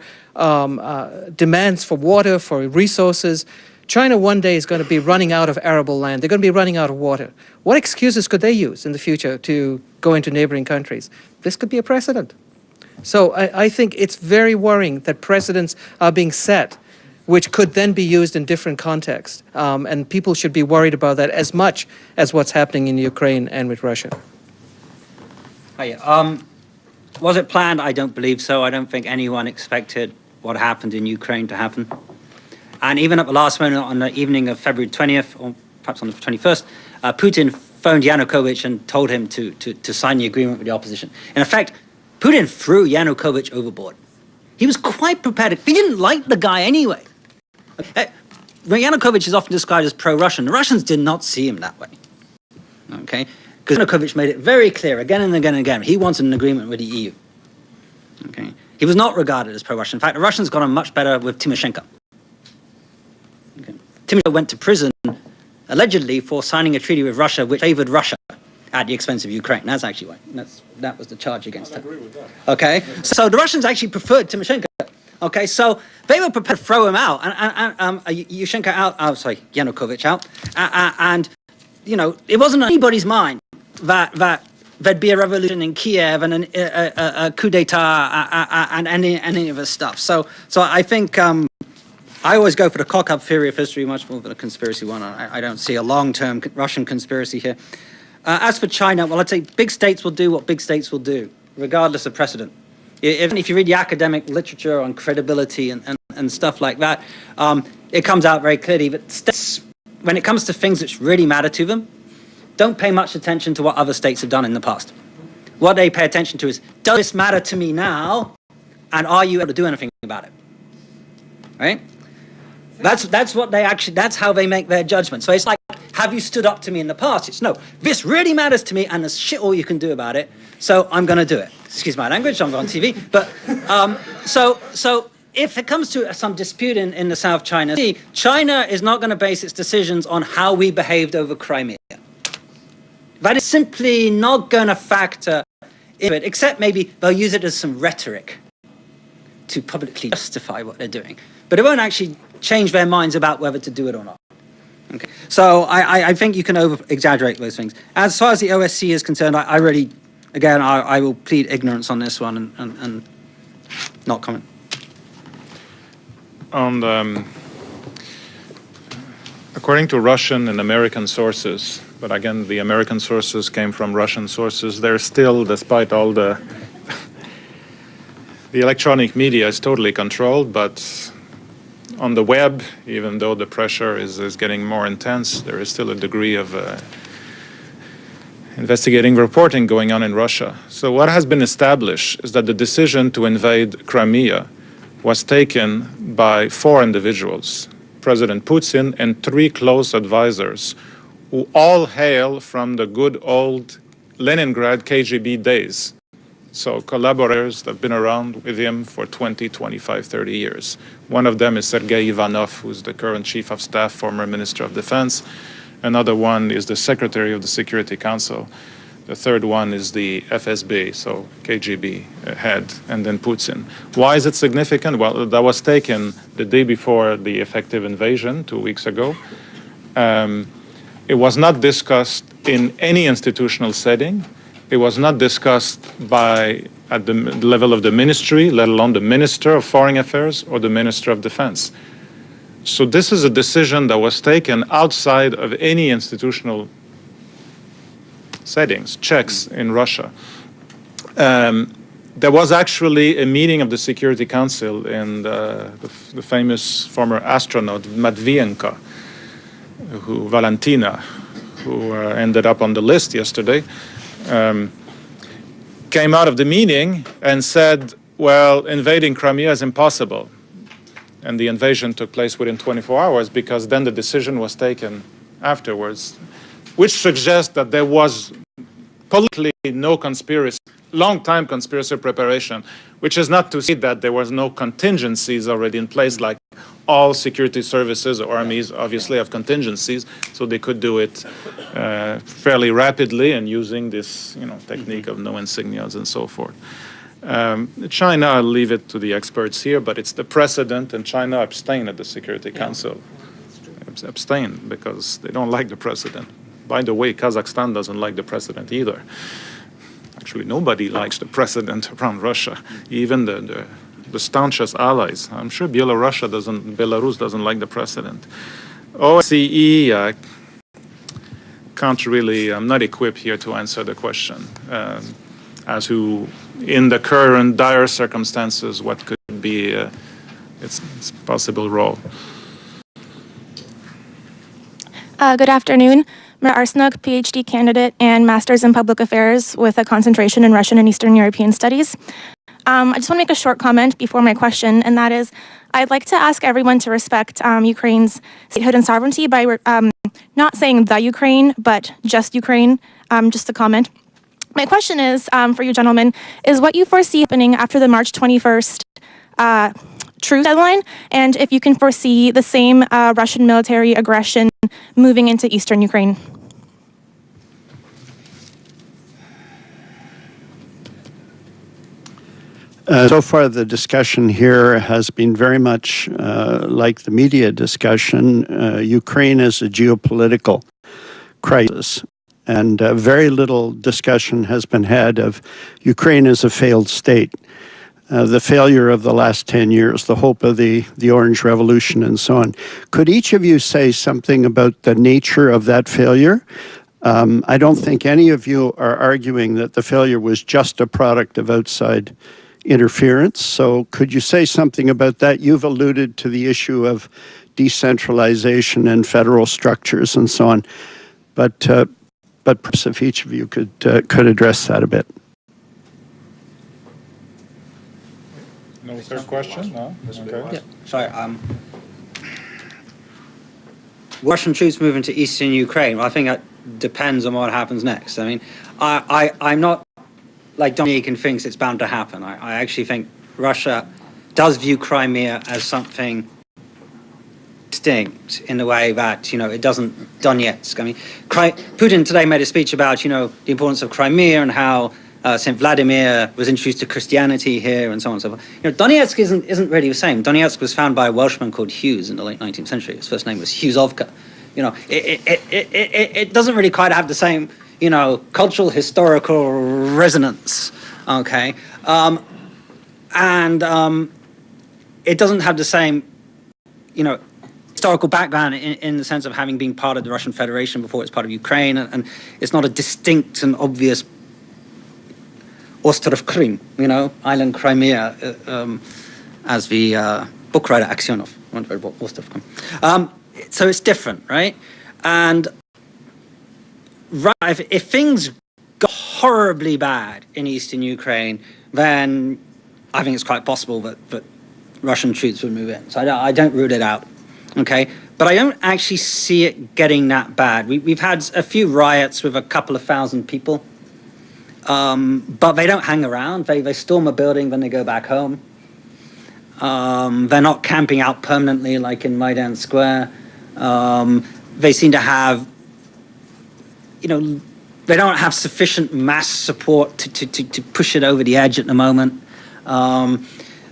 demands for water, for resources, China one day is going to be running out of arable land. They're going to be running out of water. What excuses could they use in the future to go into neighboring countries? This could be a precedent. So I think it's very worrying that precedents are being set which could then be used in different contexts. And people should be worried about that as much as what's happening in Ukraine and with Russia. Was it planned? I don't believe so. I don't think anyone expected what happened in Ukraine to happen. And even at the last moment, on the evening of February 20th, or perhaps on the 21st, Putin phoned Yanukovych and told him to sign the agreement with the opposition. In effect, Putin threw Yanukovych overboard. He was quite prepared. He didn't like the guy anyway. Yanukovych is often described as pro-Russian. The Russians did not see him that way. Okay? Because Yanukovych made it very clear again and again and again, he wanted an agreement with the EU. Okay? He was not regarded as pro-Russian. In fact, the Russians got on much better with Tymoshenko. Okay? Tymoshenko went to prison, allegedly, for signing a treaty with Russia which favored Russia at the expense of Ukraine. That's actually why. That was the charge against him. I agree with that. Okay? So the Russians actually preferred Tymoshenko. Okay? So they were prepared to throw him out, and Yanukovych out, and, you know, it wasn't on anybody's mind that there'd be a revolution in Kiev and a coup d'etat and any of this stuff. So I think I always go for the cock-up theory of history much more than a conspiracy one. I don't see a long-term Russian conspiracy here. As for China, well, I'd say big states will do what big states will do, regardless of precedent. If you read the academic literature on credibility and stuff like that, it comes out very clearly that states, when it comes to things which really matter to them, don't pay much attention to what other states have done in the past. What they pay attention to is, does this matter to me now? And are you able to do anything about it? Right? That's what they actually, that's how they make their judgment. So it's like, have you stood up to me in the past? It's no, this really matters to me and there's shit all you can do about it, so I'm going to do it. Excuse my language, I'm on TV. But so if it comes to some dispute in the South China Sea, China is not going to base its decisions on how we behaved over Crimea. That is simply not going to factor into it, except maybe they'll use it as some rhetoric to publicly justify what they're doing. But it won't actually change their minds about whether to do it or not. Okay. So I think you can over-exaggerate those things. As far as the OSCE is concerned, I really, again, I will plead ignorance on this one and not comment. According to Russian and American sources, but again, the American sources came from Russian sources, they're still, despite all the electronic media is totally controlled, but on the web, even though the pressure is getting more intense, there is still a degree of investigating reporting going on in Russia. So what has been established is that the decision to invade Crimea was taken by 4 individuals, President Putin and 3 close advisors, who all hail from the good old Leningrad KGB days. So collaborators that have been around with him for 20, 25, 30 years. One of them is Sergei Ivanov, who's the current chief of staff, former minister of defense. Another one is the secretary of the Security Council. The third one is the FSB, so KGB head, and then Putin. Why is it significant? Well, that was taken the day before the effective invasion, 2 weeks ago. It was not discussed in any institutional setting. It was not discussed at the level of the ministry, let alone the Minister of Foreign Affairs or the Minister of Defense. So this is a decision that was taken outside of any institutional settings, checks in Russia. There was actually a meeting of the Security Council and the famous former astronaut Matvienko, Valentina, who ended up on the list yesterday, came out of the meeting and said, well, invading Crimea is impossible. And the invasion took place within 24 hours because then the decision was taken afterwards, which suggests that there was politically no conspiracy, long-time conspiracy preparation, which is not to say that there was no contingencies already in place, like all security services or armies obviously have contingencies, so they could do it fairly rapidly and using this, technique of no insignias and so forth. China, I'll leave it to the experts here, but it's the precedent, and China abstained at the Security Council. Abstain because they don't like the precedent. By the way, Kazakhstan doesn't like the precedent either. Actually, nobody likes the precedent around Russia. Even the the staunchest allies. I'm sure Belarus doesn't like the precedent. OSCE, can't really, I'm not equipped here to answer the question as to, in the current dire circumstances, what could be its possible role. Good afternoon. I'm Arsnuk, PhD candidate and Master's in Public Affairs with a concentration in Russian and Eastern European Studies. I just want to make a short comment before my question, and that is, I'd like to ask everyone to respect Ukraine's statehood and sovereignty by not saying the Ukraine, but just Ukraine, just a comment. My question is, for you gentlemen, is what you foresee happening after the March 21st truce deadline, and if you can foresee the same Russian military aggression moving into eastern Ukraine. So far, the discussion here has been very much like the media discussion. Ukraine is a geopolitical crisis, and very little discussion has been had of Ukraine as a failed state. The failure of the last 10 years, the hope of the Orange Revolution, and so on. Could each of you say something about the nature of that failure? I don't think any of you are arguing that the failure was just a product of outside interference. So could you say something about that? You've alluded to the issue of decentralization and federal structures and so on. But perhaps if each of you could address that a bit. No third question? No? Okay. Yeah. Sorry. Russian troops move into eastern Ukraine. Well, I think that depends on what happens next. I mean, I'm not like Dominique and thinks it's bound to happen. I actually think Russia does view Crimea as something distinct in the way that, you know, it doesn't Donetsk. I mean, Putin today made a speech about, you know, the importance of Crimea and how St. Vladimir was introduced to Christianity here and so on and so forth. You know, Donetsk isn't really the same. Donetsk was founded by a Welshman called Hughes in the late 19th century. His first name was Hughesovka. You know, it doesn't really quite have the same, you know, cultural, historical resonance, okay? It doesn't have the same, you know, historical background in the sense of having been part of the Russian Federation before it's part of Ukraine, and it's not a distinct and obvious Ostrov Krim, you know, island Crimea, as the book writer Aksionov once wrote about Ostrov Krim. So it's different, right? And if things go horribly bad in eastern Ukraine, then I think it's quite possible that Russian troops would move in. So I don't rule it out, okay? But I don't actually see it getting that bad. We've had a few riots with a couple of thousand people. But they don't hang around. They storm a building, then they go back home. They're not camping out permanently like in Maidan Square. They seem to have, you know, they don't have sufficient mass support to push it over the edge at the moment.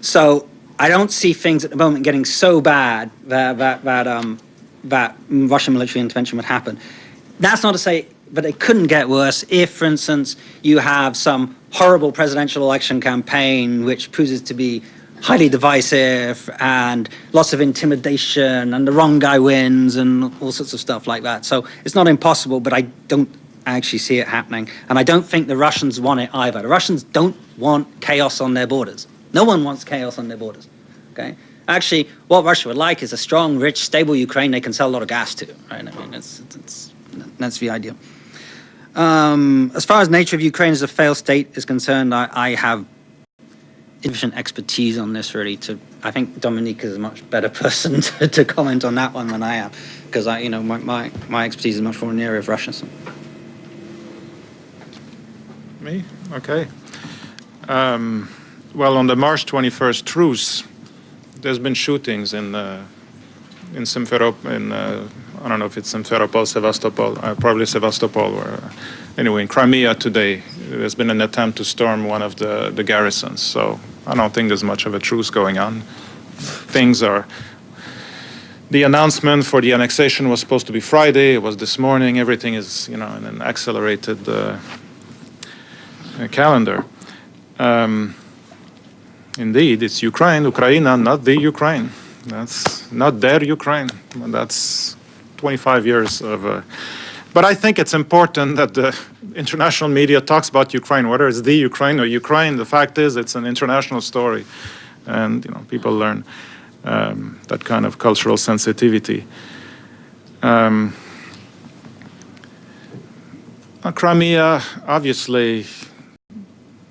So I don't see things at the moment getting so bad that Russian military intervention would happen. That's not to say but it couldn't get worse if, for instance, you have some horrible presidential election campaign which proves to be highly divisive and lots of intimidation and the wrong guy wins and all sorts of stuff like that. So it's not impossible, but I don't actually see it happening. And I don't think the Russians want it either. The Russians don't want chaos on their borders. No one wants chaos on their borders, okay? Actually, what Russia would like is a strong, rich, stable Ukraine they can sell a lot of gas to, right? I mean, that's the idea. As far as nature of Ukraine as a failed state is concerned, I have insufficient expertise on this, really. I think Dominique is a much better person to comment on that one than I am, because my expertise is much more in the area of Russia. So. Me? Okay. Well, on the March 21st truce, there's been shootings in Simferopol, I don't know if it's Simferopol, Sevastopol, probably Sevastopol, anyway, in Crimea today, there's been an attempt to storm one of the garrisons. So I don't think there's much of a truce going on. Things are, the announcement for the annexation was supposed to be Friday. It was this morning. Everything is, in an accelerated calendar. Indeed, it's Ukraine, Ukraina, not the Ukraine. That's not their Ukraine. That's 25 years of... But I think it's important that the international media talks about Ukraine, whether it's the Ukraine or Ukraine. The fact is, it's an international story, and people learn that kind of cultural sensitivity. Crimea, obviously,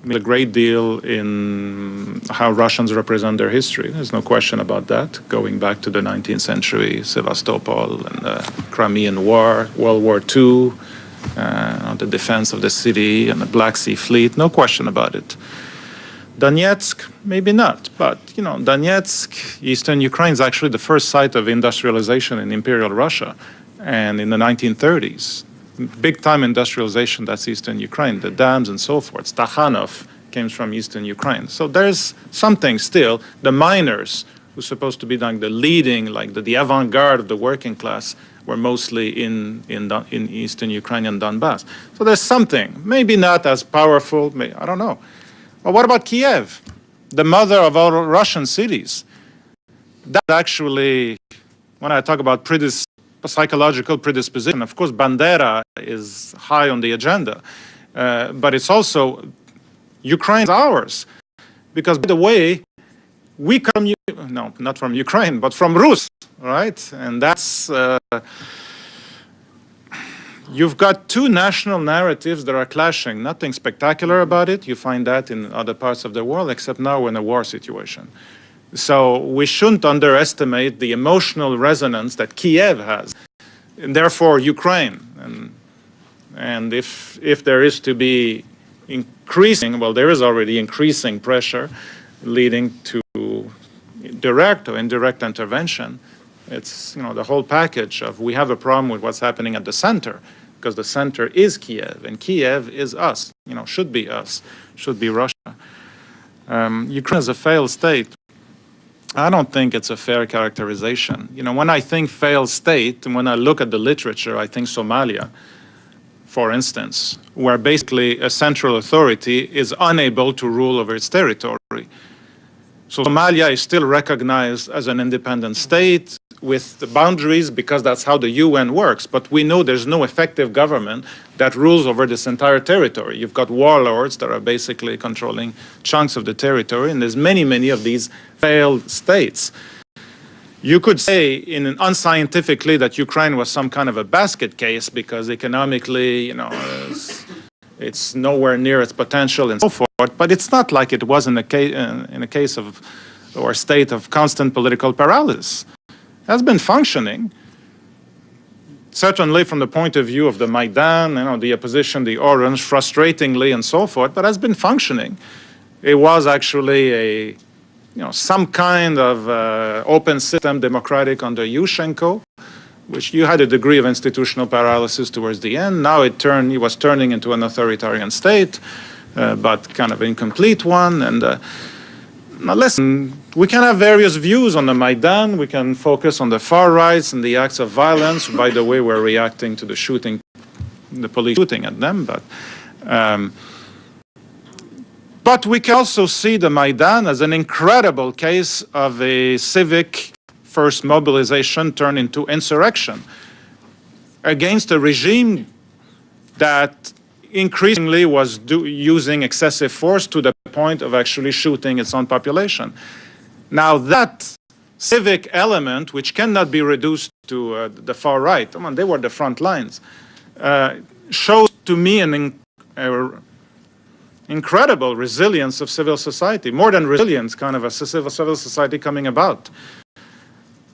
a great deal in how Russians represent their history. There's no question about that. Going back to the 19th century, Sevastopol and the Crimean War, World War II, the defense of the city and the Black Sea Fleet, no question about it. Donetsk, maybe not, but Donetsk, eastern Ukraine is actually the first site of industrialization in Imperial Russia, and in the 1930s. Big-time industrialization, that's eastern Ukraine, the dams and so forth. Stakhanov came from eastern Ukraine. So there's something still. The miners, who's supposed to be like the leading, like the avant-garde of the working class, were mostly in eastern Ukraine and Donbass. So there's something, maybe not as powerful, I don't know. But what about Kiev, the mother of all Russian cities? That actually, when I talk about psychological predisposition, of course, Bandera is high on the agenda, but it's also Ukraine's ours, because by the way, we come, no, not from Ukraine, but from Rus, right? And that's, you've got two national narratives that are clashing. Nothing spectacular about it. You find that in other parts of the world, except now we're in a war situation. So we shouldn't underestimate the emotional resonance that Kiev has, and therefore Ukraine. And if there is to be increasing, well, there is already increasing pressure leading to direct or indirect intervention, it's the whole package of we have a problem with what's happening at the center, because the center is Kiev, and Kiev is us, should be us, should be Russia. Ukraine is a failed state. I don't think it's a fair characterization. When I think failed state, and when I look at the literature, I think Somalia, for instance, where basically a central authority is unable to rule over its territory. So Somalia is still recognized as an independent state with the boundaries because that's how the UN works. But we know there's no effective government that rules over this entire territory. You've got warlords that are basically controlling chunks of the territory, and there's many, many of these failed states. You could say unscientifically that Ukraine was some kind of a basket case because economically, it's nowhere near its potential and so forth, but it's not like it was in a case of, or state of constant political paralysis. It has been functioning, certainly from the point of view of the Maidan, the opposition, the Orange, frustratingly and so forth, but has been functioning. It was actually some kind of open system democratic under Yushchenko, which you had a degree of institutional paralysis towards the end. Now it was turning into an authoritarian state, but kind of incomplete one. And now listen, we can have various views on the Maidan. We can focus on the far rights and the acts of violence. By the way, we're reacting to the shooting, the police shooting at them. But we can also see the Maidan as an incredible case of a civic first mobilization turned into insurrection against a regime that increasingly was using excessive force to the point of actually shooting its own population. Now that civic element, which cannot be reduced to the far right, they were the front lines, shows to me an incredible resilience of civil society, more than resilience, kind of a civil society coming about.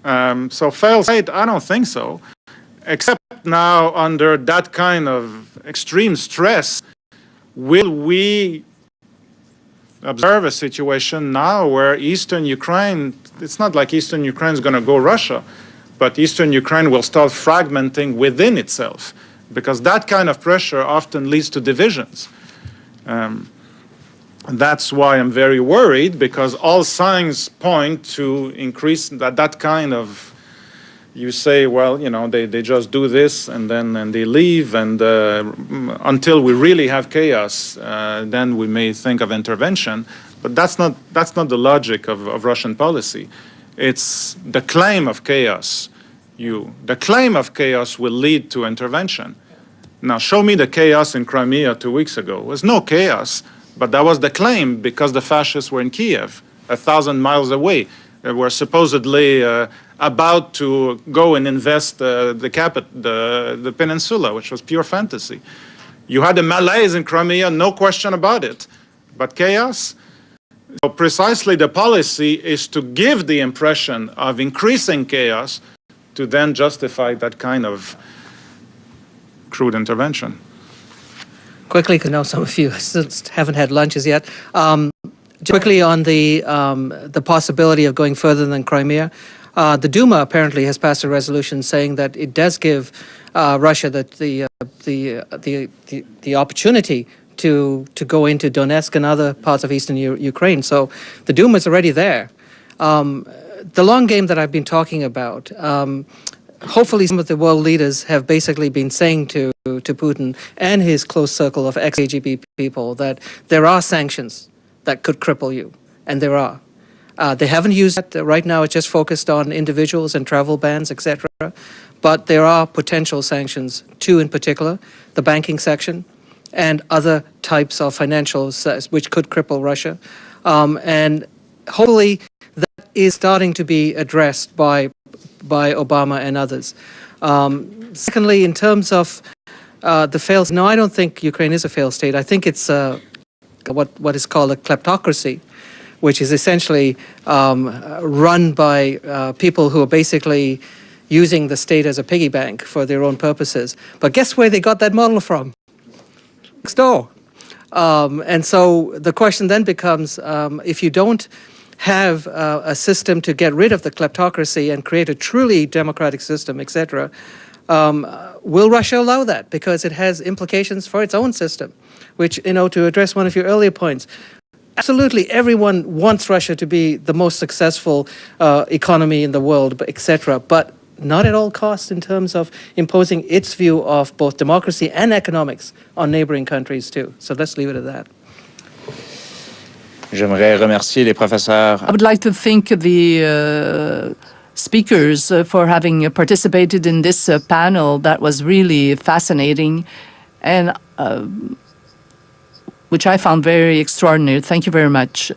So failed state, I don't think so, except now under that kind of extreme stress, will we observe a situation now where eastern Ukraine, it's not like eastern Ukraine is going to go Russia, but eastern Ukraine will start fragmenting within itself, because that kind of pressure often leads to divisions. That's why I'm very worried, because all signs point to increase that kind of, you say, well, they just do this and then they leave, and until we really have chaos, then we may think of intervention. But that's not the logic of Russian policy. It's the claim of chaos. The claim of chaos will lead to intervention. Now, show me the chaos in Crimea 2 weeks ago. It was no chaos, but that was the claim because the fascists were in Kiev, 1,000 miles away. They were supposedly about to go and invest the peninsula, which was pure fantasy. You had the Malays in Crimea, no question about it. But chaos? So precisely the policy is to give the impression of increasing chaos to then justify that kind of crude intervention. Quickly, because I know some of you haven't had lunches yet. Quickly on the possibility of going further than Crimea. The Duma apparently has passed a resolution saying that it does give Russia the opportunity to go into Donetsk and other parts of eastern Ukraine. So the Duma is already there. The long game that I've been talking about, hopefully some of the world leaders have basically been saying to Putin and his close circle of ex-KGB people that there are sanctions that could cripple you, and there are. They haven't used it. Right now it's just focused on individuals and travel bans, etc. But there are potential sanctions, two in particular, the banking section and other types of financials which could cripple Russia. And hopefully that is starting to be addressed by Obama and others. Secondly, in terms of the failed, no, I don't think Ukraine is a failed state. I think it's what is called a kleptocracy, which is essentially run by people who are basically using the state as a piggy bank for their own purposes. But guess where they got that model from? Next door. And so the question then becomes, if you don't have a system to get rid of the kleptocracy and create a truly democratic system, etc., will Russia allow that? Because it has implications for its own system, which, to address one of your earlier points, absolutely everyone wants Russia to be the most successful economy in the world, etc., but not at all costs in terms of imposing its view of both democracy and economics on neighboring countries too. So let's leave it at that. J'aimerais remercier les professeurs. I would like to thank the speakers for having participated in this panel that was really fascinating and which I found very extraordinary. Thank you very much.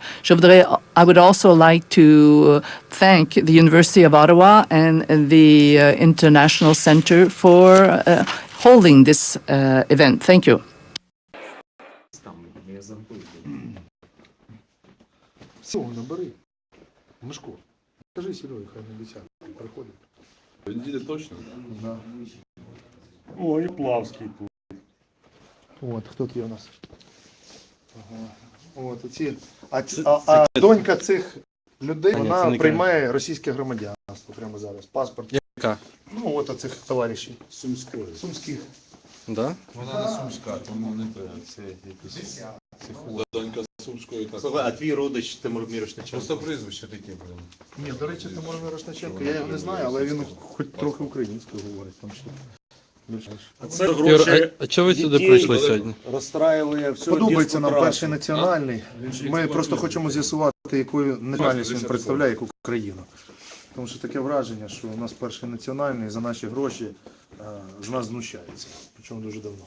I would also like to thank the University of Ottawa and the International Center for holding this event. Thank you. Набери. Мишко. Скажи Сереге, хай не обіцяє. Приходить. Він їде точно? Да. О, і Плавський тут. От, хто тут є у нас? Ага. От, оці. А донька цих людей, вона приймає російське громадянство прямо зараз. Паспорт. Яка? Ну, от оцих товаришів. Сумської. Сумських. Да? Вона не сумська, тому не це якісь. Донька Сумської. Слухай, а твій родич Тимур Мірошниченко? Просто прізвище таке. Ні, до речі, Тимур Мірошниченко, я його не знаю, але він хоч трохи українською говорить. Там що. А це гроші. А чого ви сюди прийшли сьогодні? Розстраює всю Подобається нам перший національний. Ми просто хочемо з'ясувати, якою національність він представляє, яку країну. Тому що таке враження, що у нас перший національний за наші гроші з нас знущається. Причому дуже давно.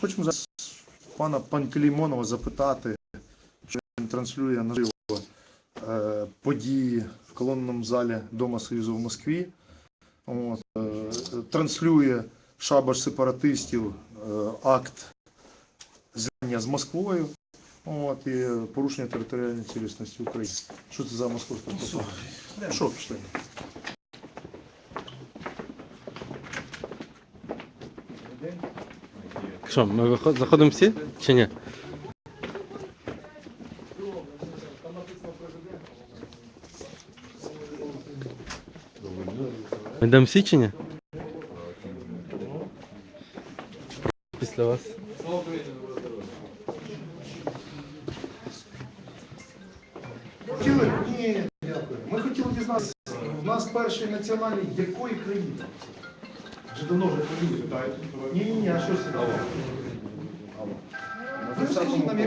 Хочемо зараз пана Пантелеймонова запитати, що він транслює наживо події в колонному залі Дома Союзу в Москві. От, транслює шабаш сепаратистів акт з'єднання з Москвою. От, і порушення територіальної цілісності України. Що це за московська пропаганда? Що пішли? Що, ми заходимо всі чи ні? Ми йдемо всі чи ні? Після вас. Ні, дякую. Ми хотіли дізнатися, у нас перший національний якої країни? Вже давно вже повіли. Ні, а що це? Ви скажіть нам,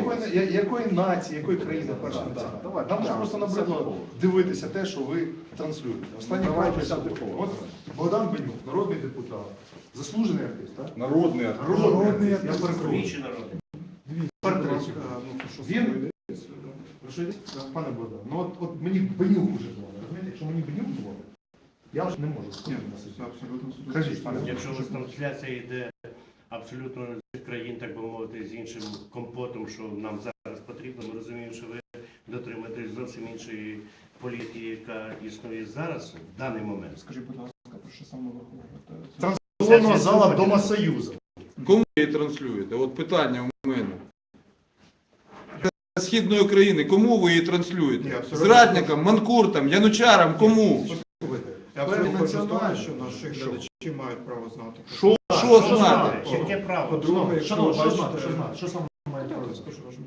якої нації, якої країни перша національна? Давай, нам вже просто набридло дивитися те, що ви транслюєте. Останній край от Богдан Бенюк, народний депутат, заслужений артист, так? Народний артист. Народний артист. Я переконаний. Він, пане Богдан, ну от мені Бенюк уже дзвонить, розумієте? Якщо мені Бенюк дзвонить, я вже не можу сказати на себе. Абсолютно. Кажіть, пане. Якщо у вас трансляція йде абсолютно з країн, так би мовити, з іншим компотом, що нам зараз потрібно, ми розуміємо, що ви дотримуєтесь зовсім іншої політики, яка існує зараз, в даний момент. Скажіть, будь ласка, про що саме ви говорите? Трансляційного зала Дома Союзу. Кому ви її транслюєте? От питання у мене. Східної України, кому ви її транслюєте? Зрадникам, манкуртам, янучарам, кому? Я національно, що наші глядачі мають право знати. Що знати? Яке право? По-друге, що саме мають право? Скажу вашому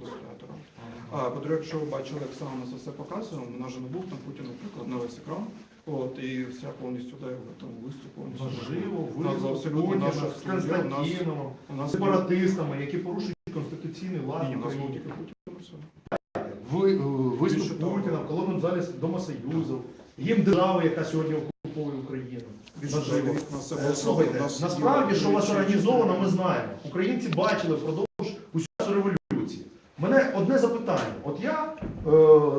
операторам. По-друге, якщо ви бачили, як саме нас все показує, вона ж не був, там Путін, наприклад, на весь екран. От, і вся повністю, да, його там виступ повністю. Важливо, абсолютно наша з Константином, з сепаратистами, які порушують конституційний лад, назвав тільки Путін. Виступ Путіна в колонному залі Дома Союзу, їм держава, яка сьогодні окуповує Україну. Слухайте, насправді, що у вас організовано, ми знаємо. Українці бачили впродовж усю революції. У мене одне запитання. От я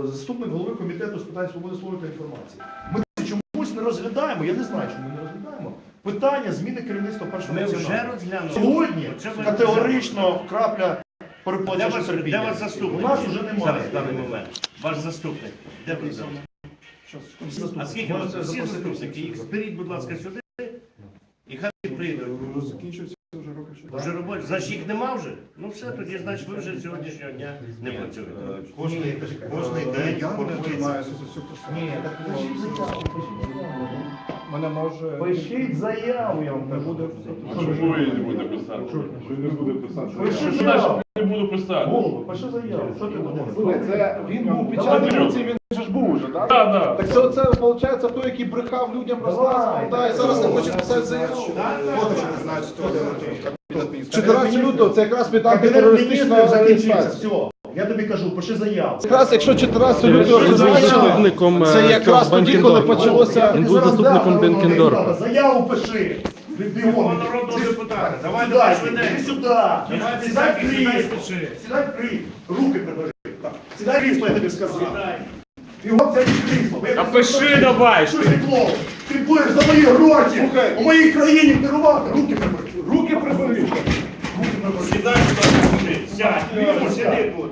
заступник голови комітету з питань свободи слова та інформації. Ми чомусь не розглядаємо, я не знаю, чому ми не розглядаємо, питання зміни керівництва першого національного. Ми вже розглянули. Сьогодні категорично крапля переплачує терпіння. Де ваш заступник? У нас вже немає. В даний момент. Ваш заступник. Де ви взяли? А скільки у вас всі заступники? Їх зберіть, будь ласка, сюди і хай прийдуть. Закінчується вже роки. Вже робочі. Значить їх нема вже? Ну все, тоді значить ви вже сьогоднішнього дня не працюєте. Кожний день формується. Ні, так мене може... Пишіть заяву, я вам не буду писати. Чому я не буду писати? Що не буде писати? Пиши заяву. Не буду писати. Голову, пиши заяву. Що ти будеш? Він був під час революції, він ж був уже, так? Так. Так це, виходить, той, який брехав людям, розказував, і зараз не хоче писати заяву. 14 лютого, це якраз під антитерористична організація. Все. Я тобі кажу, пиши заяву. Якраз якщо 14 лютого призначили, це якраз тоді, коли почалося... Він був заступником Бенкендорфа. Заяву пиши. Бігом. Народного депутата. Давай, Іди сюди. Сідай крісло. Сідай крісло. Руки прибери. Сідай крісло, я тобі сказав. Бігом сядь крісло. А пиши давай. Що ти клоун? Ти будеш за мої гроші. У моїй країні керувати. Руки прибери. Руки прибери. Сідай сюди. Сядь. Сиди тут.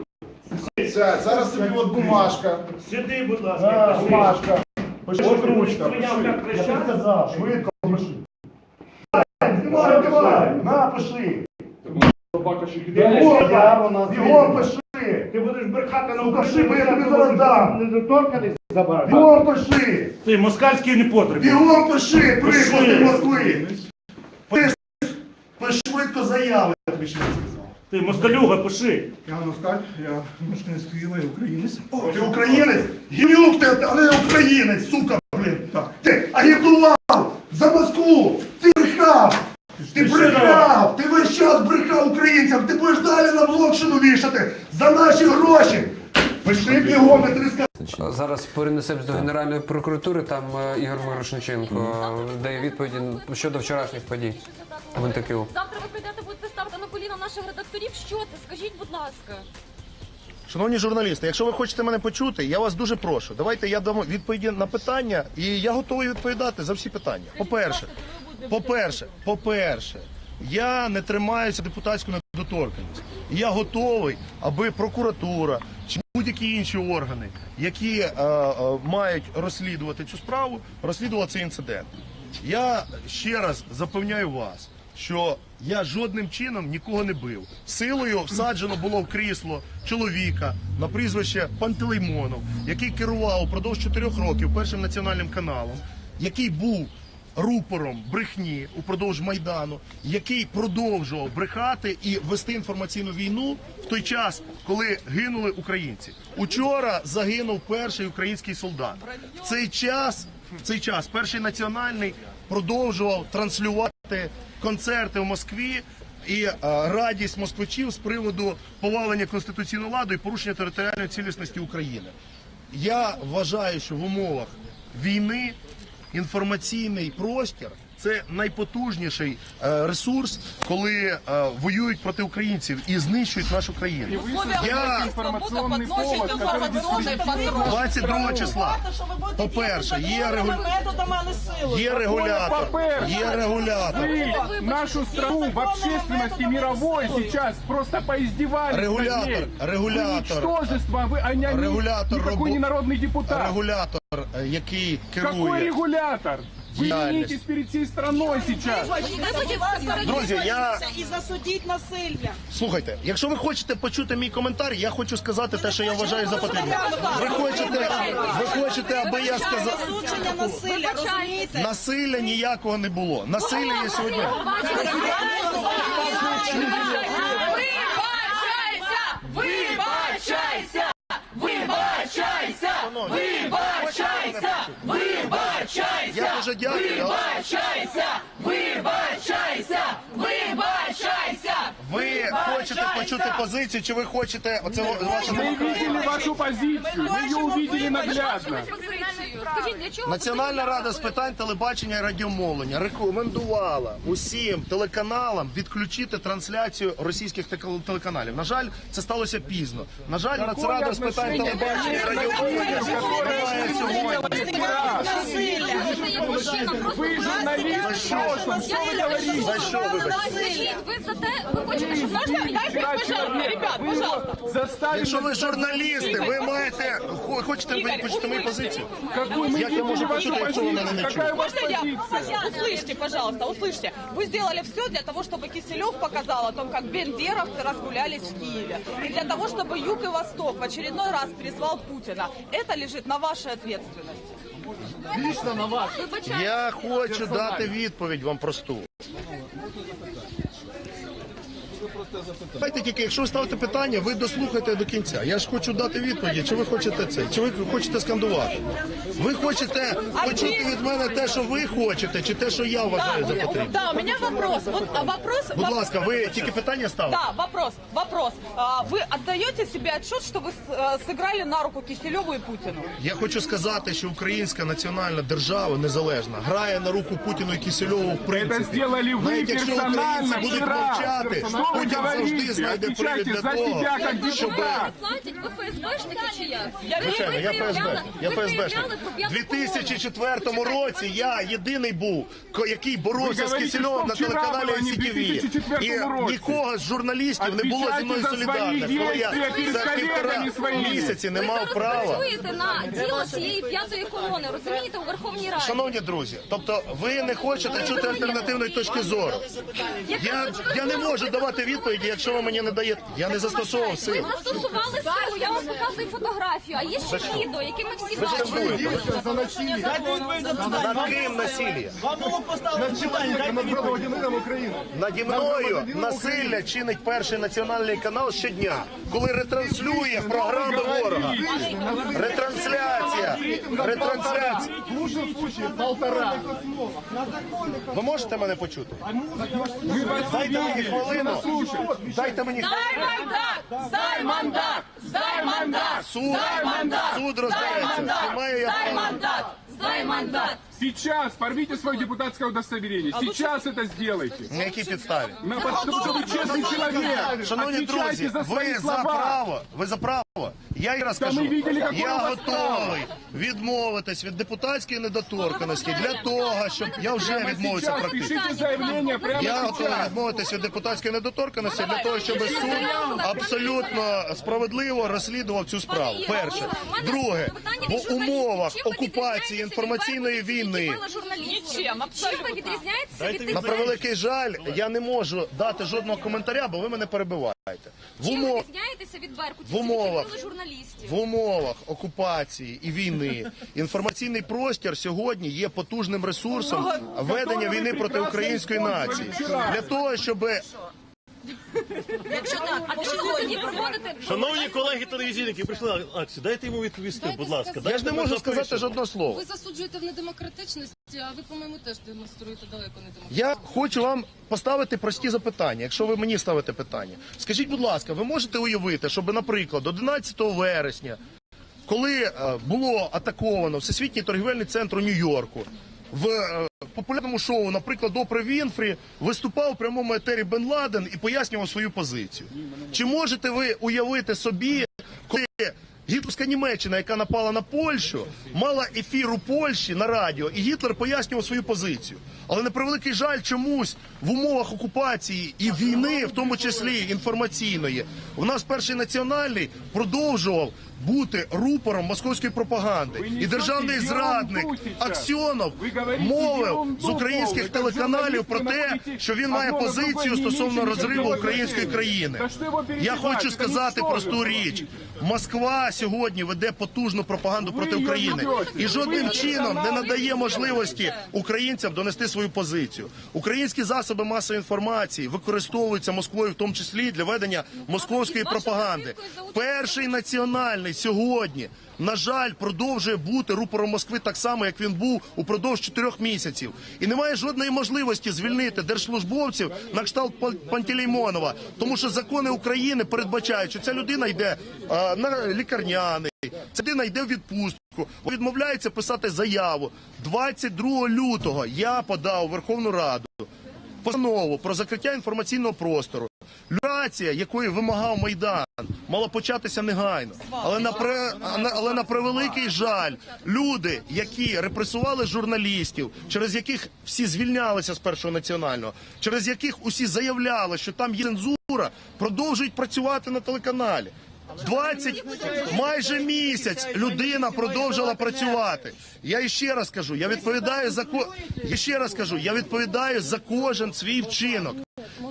Зараз тобі от бумажка. Сиди, будь ласка. Бумажка. Пиши ручка. Я тобі сказав. Швидко пиши. Давай. На, пиши. Бігом пиши. Ти будеш брехати на Пиши, бо я тобі зараз дам. недоторканість забрати. Бігом пиши. Ти москальський не потрібен. Бігом пиши. Приходи Москви. Пиши швидко заяви. Я тобі ще не сказав. Ти москалюга, пиши. Я москаль, я мешканець Києва і українець. О, ти українець? Гівнюк ти, а не українець, сука, блін. Ти агітував за Москву. Ти брехав. Ти брехав. Ти весь час брехав українцям. Ти будеш далі на блокшину вішати за наші гроші. Пиши бігом, я тобі сказав. Зараз перенесемось до Генеральної прокуратури, там Ігор Мирошниченко дає відповіді щодо вчорашніх подій в НТКУ. Завтра ви прийдете, будете ставити на коліна наших редакторів. Що це? Скажіть, будь ласка. Шановні журналісти, якщо ви хочете мене почути, я вас дуже прошу. Давайте я дам відповіді на питання, і я готовий відповідати за всі питання. По-перше, я не тримаюся депутатської недоторканності. І я готовий, аби прокуратура чи будь-які інші органи, які мають розслідувати цю справу, розслідували цей інцидент. Я ще раз запевняю вас, що я жодним чином нікого не бив. Силою всаджено було в крісло чоловіка на прізвище Пантелеймонов, який керував упродовж 4 років Першим національним каналом, який був рупором брехні упродовж Майдану, який продовжував брехати і вести інформаційну війну в той час, коли гинули українці. Учора загинув перший український солдат. В цей час Перший національний продовжував транслювати концерти в Москві і радість москвичів з приводу повалення конституційного ладу і порушення територіальної цілісності України. Я вважаю, що в умовах війни інформаційний простір – це найпотужніший ресурс, коли воюють проти українців і знищують нашу країну. Я 22 числа, по-перше, є регулятор. Нашу страну в общественности мировой сейчас просто поиздевались. Регулятор, никакой не народный депутат. Регулятор, який керує. Какой регулятор? Вы извинитесь перед всей страной сейчас. Друзі, і засудіть насилля. Слухайте, якщо ви хочете почути мій коментар, я хочу сказати те, що я вважаю за потрібне. Ви хочете, аби я сказав... Засудження насилля, розумієте? Насилля ніякого не було. Насилля є сьогодні. Вибачайся! Вибачайся! Вибачайся! Вибачайся! Я дуже дякую. Вибачайся! Вибачайся! Вибачайся! Ви хочете почути позицію, чи ви хочете... Оце ваше... Мы видели вашу позицию, мы ее увидели наглядно. Національна рада з питань телебачення і радіомовлення рекомендувала усім телеканалам відключити трансляцію російських телеканалів. На жаль, це сталося пізно. На жаль, Нацрада з питань телебачення і радіомовлення немає сьогодні. Вы журналист, что вы говорите? За що, вибачте? Ви за те, ви хочете, щоб ребят, пожалуйста. Якщо ви журналісти, ви маєте... Хочете почути мою позицію? Як я можу почути, якщо ви мене не чуєте? Услышьте, пожалуйста, услышьте. Вы сделали все для того, чтобы Киселев показал о том, как бендеровцы разгулялись в Киеве. И для того, чтобы Юг и Восток в очередной раз призвал Путина. Это лежит на вашей ответственности. Лично на вас. Я хочу дати відповідь вам просту. Давайте тільки, якщо ви ставите питання, ви дослухайте до кінця. Я ж хочу дати відповіді, чи ви хочете це, чи ви хочете скандувати. Ви хочете почути від мене те, що ви хочете, чи те, що я вважаю за потрібне. Да, у меня вопрос. Будь ласка, ви тільки питання ставите? Да, вопрос. Вы отдаете себе отчет, что вы сыграли на руку Киселеву и Путину? Я хочу сказати, що українська національна держава незалежна грає на руку Путіну і Киселеву в принципі. Навіть якщо українці будуть мовчати, Путін завжди знайде привід для того, щоб... Платять, ви ФСБшники чи як? Звичайно, я ФСБшник. У 2004 році я єдиний був, який боровся з Кисельовим на телеканалі НСТВ. І нікого з журналістів не було зі мною солідарних, коли я за 1,5 місяці не мав права. Ви працюєте на діло цієї п'ятої колони, розумієте, у Верховній Раді. Шановні друзі, тобто ви не хочете чути альтернативної точки зору. Я не можу давати відповіді, якщо ви мені не даєте. Я не застосовував силу. Ви застосували силу, я вам показую фотографію, а є ще відео, яке ми всі бачили. Над ким насилля? Наді мною насилля чинить перший національний канал щодня, коли ретранслює програми ворога. Ретрансляція. В лучшем случае 1,5. Ви можете мене почути? Дайте мені хвилину. Дайте мені хвилину. Здай мандат! Здай мандат! Суд розбереться. Чи маю я право? Сдай мандат! Сейчас порвите свое депутатское удостоверение. Сейчас это сделайте. На якій підставі? Потому что вы честный человек. Шановні друзі, Отвечайте за свои ви слова. за право. Я їй розкажу. ми видели, какое Я у вас готовий відмовитись від депутатської недоторканості для того, щоб... Я вже відмовився Сейчас практично. пишите заявление прямо Я готовий сейчас. відмовитися від депутатської недоторканості для того, щоб суд абсолютно справедливо розслідував цю справу. Перше. Друге. В умовах окупації інформаційної війни. Нічим, абсолютно. Чим ви відрізняєтеся від тих? На превеликий жаль, я не можу дати жодного коментаря, бо ви мене перебиваєте. Чим ви відрізняєтеся від беркутівців, які вбили журналістів? В умовах окупації і війни інформаційний простір сьогодні є потужним ресурсом ведення війни проти української нації. Для того, щоб Якщо так, а сьогодні проводити... Шановні колеги телевізійники, прийшли на акцію, дайте йому відповісти, будь ласка. Я ж не можу сказати жодного слова. Ви засуджуєте в недемократичності, а ви, по-моєму, теж демонструєте далеко недемократичність. Я хочу вам поставити прості запитання, якщо ви мені ставите питання. Скажіть, будь ласка, ви можете уявити, щоб, наприклад, 11 вересня, коли було атаковано Всесвітній торгівельний центр у Нью-Йорку, в популярному шоу, наприклад, Опри Вінфрі, виступав у прямому етері Бен Ладен і пояснював свою позицію. Чи можете ви уявити собі, коли гітлерська Німеччина, яка напала на Польщу, мала ефір у Польщі на радіо, і Гітлер пояснював свою позицію. Але на превеликий жаль, чомусь в умовах окупації і війни, в тому числі інформаційної, у нас Перший національний продовжував бути рупором московської пропаганди. І державний зрадник Аксьонов мовив з українських телеканалів про те, що він має позицію стосовно розриву української країни. Я хочу сказати просту річ. Москва сьогодні веде потужну пропаганду проти України і жодним чином не надає можливості українцям донести свою позицію. Українські засоби масової інформації використовуються Москвою в тому числі для ведення московської пропаганди. Перший національний сьогодні, на жаль, продовжує бути рупором Москви так само, як він був упродовж 4 місяців. І немає жодної можливості звільнити держслужбовців на кшталт Пантелеймонова, тому що закони України передбачають, що ця людина йде на лікарняний, ця людина йде в відпустку, відмовляється писати заяву. 22 лютого я подав у Верховну Раду постанову про закриття інформаційного простору. Люстрація, якої вимагав Майдан, мала початися негайно. Але на превеликий жаль, люди, які репресували журналістів, через яких всі звільнялися з Першого національного, через яких усі заявляли, що там є цензура, продовжують працювати на телеканалі. Майже місяць людина продовжила працювати. Я ще раз кажу, я відповідаю за кожен свій вчинок.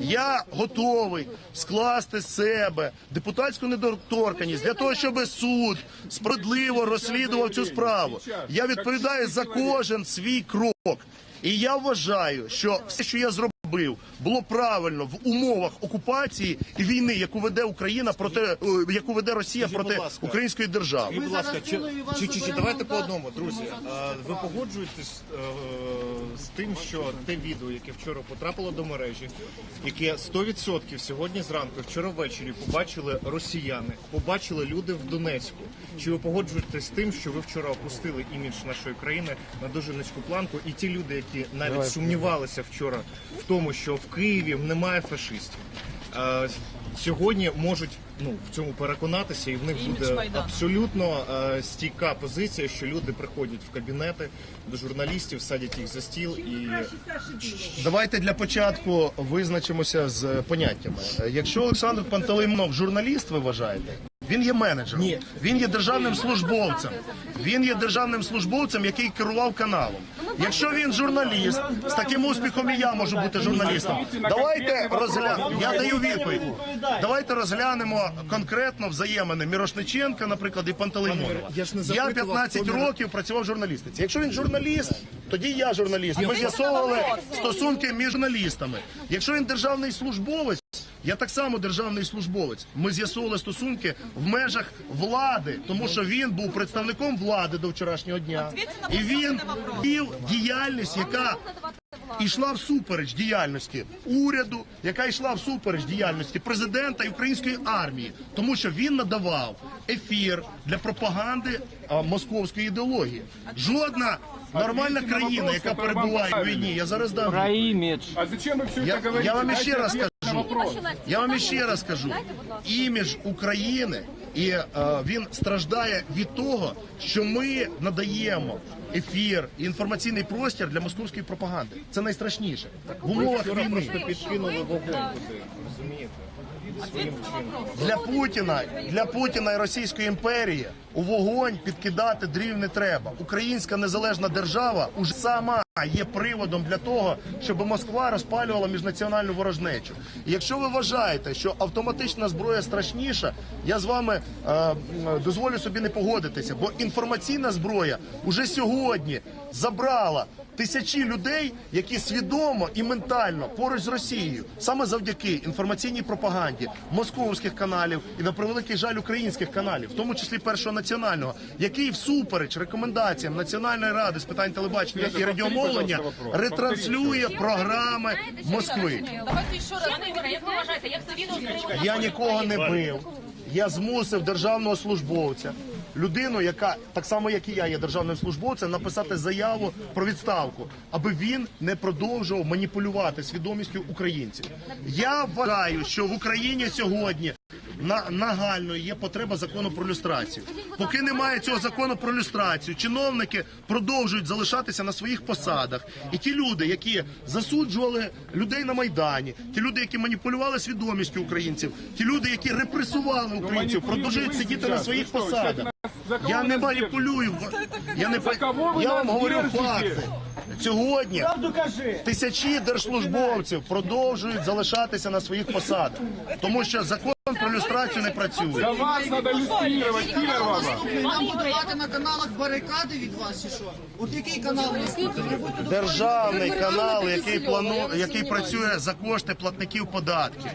Я готовий скласти з себе депутатську недоторканність для того, щоб суд справедливо розслідував цю справу. Я відповідаю за кожен свій крок. І я вважаю, що все, що я зробив, було правильно в умовах окупації і війни, яку веде Україна яку веде Росія проти української держави. Будь ласка, давайте по одному, друзі. Ви погоджуєтесь з тим, що те відео, яке вчора потрапило до мережі, яке 100% сьогодні зранку, вчора ввечері побачили росіяни, побачили люди в Донецьку. Чи ви погоджуєтесь з тим, що ви вчора опустили імідж нашої країни на дуже низьку планку, і ті люди, які навіть сумнівалися вчора в тому, що в Києві немає фашистів, сьогодні можуть в цьому переконатися, і в них буде абсолютно стійка позиція, що люди приходять в кабінети до журналістів, садять їх за стіл і... Давайте для початку визначимося з поняттями. Якщо Олександр Пантелеймонов журналіст, ви вважаєте? Він є менеджером, він є державним службовцем. Він є державним службовцем, який керував каналом. Якщо він журналіст, з таким успіхом і я можу бути журналістом. Давайте розглянемо, я даю відповідь. Давайте розглянемо конкретно взаємини Мірошниченка, наприклад, і Пантелеймонова. Я 15 років працював в журналістиці. Якщо він журналіст, тоді я журналіст. Ми з'ясовували стосунки між журналістами. Якщо він державний службовець, я так само державний службовець. Ми з'ясували стосунки в межах влади, тому що він був представником влади до вчорашнього дня. І він вів діяльність, яка йшла всупереч діяльності уряду, яка йшла всупереч діяльності президента і української армії, тому що він надавав ефір для пропаганди московської ідеології. Жодна нормальна країна, яка перебуває у війні, я зараз дам. Я вам ще раз кажу, імідж України, і він страждає від того, що ми надаємо ефір і інформаційний простір для московської пропаганди. Це найстрашніше. В умовах війни. Підкинули вогонь туди, розумієте? Для Путіна і Російської імперії у вогонь підкидати дрів не треба. Українська незалежна держава уже сама є приводом для того, щоб Москва розпалювала міжнаціональну ворожнечу. І якщо ви вважаєте, що автоматична зброя страшніша, я з вами дозволю собі не погодитися, бо інформаційна зброя уже сьогодні забрала тисячі людей, які свідомо і ментально поруч з Росією, саме завдяки інформаційній пропаганді московських каналів і, на превеликий жаль, українських каналів, в тому числі Першого національного, який всупереч рекомендаціям Національної ради з питань телебачення і радіомовлення ретранслює програми Москви. Я нікого не бив. Я змусив державного службовця, людину, яка так само, як і я, є державним службовцем, написати заяву про відставку, аби він не продовжував маніпулювати свідомістю українців. Я вважаю, що в Україні сьогодні нагальною є потреба закону про люстрацію. Поки немає цього закону про люстрацію, чиновники продовжують залишатися на своїх посадах. І ті люди, які засуджували людей на Майдані, ті люди, які маніпулювали свідомістю українців, ті люди, які репресували українців, продовжують сидіти на своїх посадах. Я не маніпулюю. Я вам говорю факти. Сьогодні тисячі держслужбовців продовжують залишатися на своїх посадах, тому що закон про люстрацію не працює. Вас треба люструвати, кілер вас. Нам будувати на каналах барикади від вас, чи що? От який канал ви Державний канал, який працює за кошти платників податків.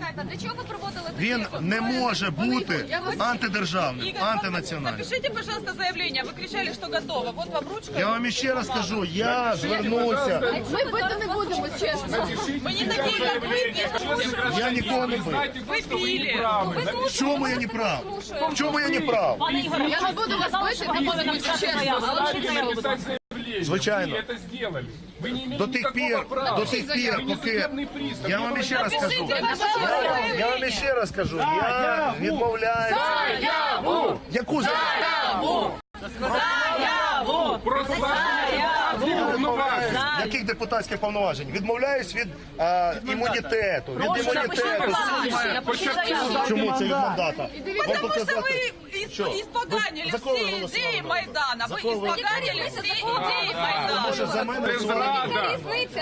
Він не може бути антидержавним, антинаціональним. Напишите, пожалуйста, заявление. Вы кричали, что готово. Вот вам ручка. Я вам іще раз кажу, я звернувся. Мы бить не будем, честно. Мы не такие, как вы. Я нікого не бив. Вы пили. В чому я не прав? В чому я не прав? Я не буду вас бить, готовы написать заяву. Звичайно. До тих пір, поки... Я вам ще раз кажу. Я відмовляюся. Заяву! Яку заяву? Заяву! Яких депутатських повноважень? Відмовляюсь від імунітету. Від імунітету. Чому це від мандата? Потому что вы испоганили все идеи Майдана. Вы испоганили все идеи Майдана.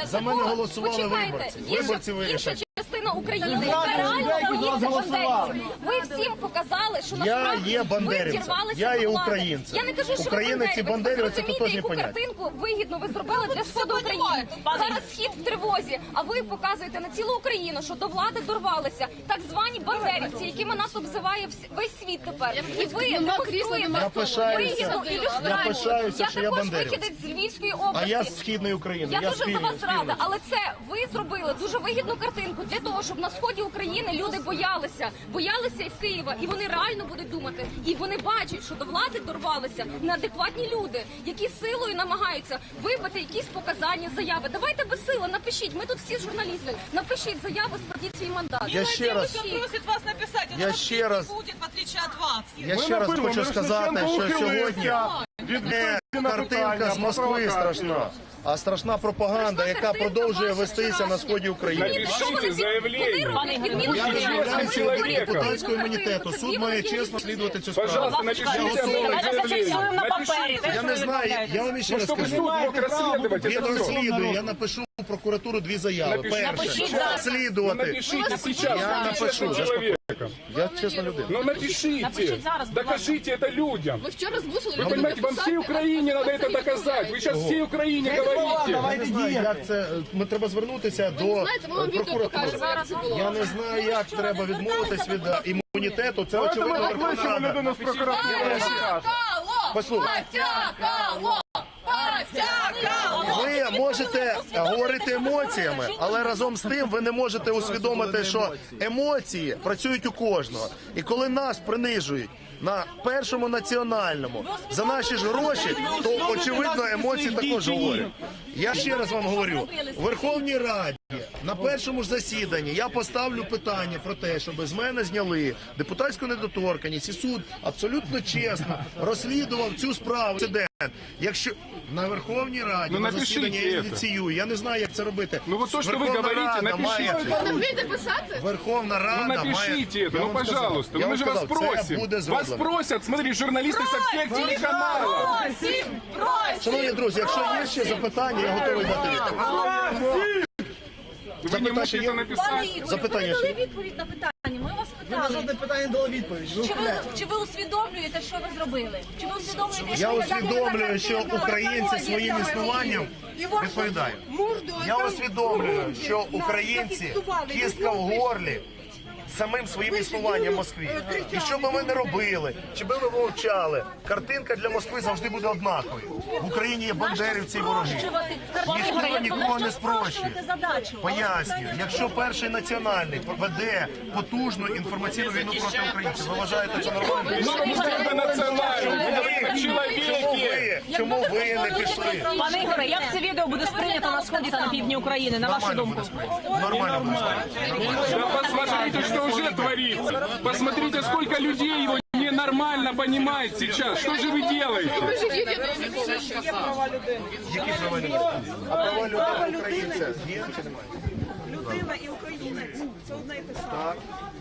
За мене голосували виборці. Виборці вирішили. Частина України, яка реально боїться бандерівців. Ви всім показали, що насправді ви втірвалися я є до влади. українцем. Я не кажу, що Українець і бандерівці ви – це розумієте, тотожні яку поняття. картинку вигідно ви зробили для сходу України. Зараз схід в тривозі, а ви показуєте на цілу Україну, що до влади дорвалися так звані бандерівці, якими нас обзиває весь світ тепер. І ви демонструєте вигідну ілюстрацію. Я також вихідець з Львівської області. А я з Східної України. Я дуже за вас рада, але це ви зробили дуже вигідну картинку для того, щоб на сході України люди боялися і в Києва, і вони реально будуть думати, і вони бачать, що до влади дорвалися неадекватні люди, які силою намагаються вибити якісь показання, заяви. Давайте без сили, напишіть, ми тут всі журналісти, напишіть заяву, складіть свій мандат. Я ще раз просить вас написать, Я ще раз будет, в отличие от вас. Я ще раз хочу сказати, що сьогодні не картинка з Москви страшна, а страшна пропаганда, яка продовжує вестися на сході України. Напишите заявление. Я відмовляюся від депутатського імунітету. Суд має чесно слідувати цю справу. Пожалуйста, напишите заявление. Я не знаю, я вам ще раз скажу. Суд мог расследовать Він это все. розслідує, я напишу в прокуратуру 2 заяви. Перше, розслідувати. Напишите сейчас. Я напишу. Я чесна людина. Ну напишите. Докажите это людям. Ви вчора змусили Вы понимаете, вам всей Украине надо это доказать. Вы сейчас всей Украине говорите. Я не знаю, як це. Ми треба звернутися до прокуратури. Я не знаю, як треба відмовитись від імунітету. Це очевидно Верховна Рада. Послухайте. Ви можете говорити емоціями, але разом з тим ви не можете усвідомити, що емоції працюють у кожного. І коли нас принижують на Першому національному за наші ж гроші, то очевидно емоції також говорять. Я ще раз вам говорю, у Верховній Раді на першому ж засіданні я поставлю питання про те, щоб з мене зняли депутатську недоторканність, і суд абсолютно чесно розслідував цю справу. Якщо на Верховній Раді на засіданні я ініціюю, я не знаю, як це робити. Ну вот то, что вы говорите, напишите. Верховна Рада має... Напишите это, ну пожалуйста. Мы же вас просим. Вас просят, смотри, журналисты со всех телеканалов. Шановні друзі, якщо є ще запитання, я готовий дати відповідь. Вы не можете это написать. Запитання ще є? відповідь на питання. Ми вас Ви на жодне питання дали відповідь. чи ви усвідомлюєте, що ви зробили? Чи ви усвідомлюєте, Я усвідомлюю, що українці своїм існуванням відповідаю. Я усвідомлюю, що українці кістка в горлі самим своїм існуванням в Москві. І що би ми не робили, чи би ви мовчали, картинка для Москви завжди буде однаковою. В Україні є бандерівці і вороги. Ніхто нікого не спрощує. Пояснюю, якщо перший національний веде потужну інформаційну війну проти українців, ви вважаєте це нормально? Чому ви не пішли? Пане Ігоре, як це відео буде сприйнято на сході та на півдні України, на вашу думку? Нормально буде сприйнято. Посмотрите, что уже творится. Посмотрите, сколько людей его ненормально понимает сейчас. Что же вы делаете? Які права людини? А права людини українця є чи немає? Людина і українець – це одне і те саме.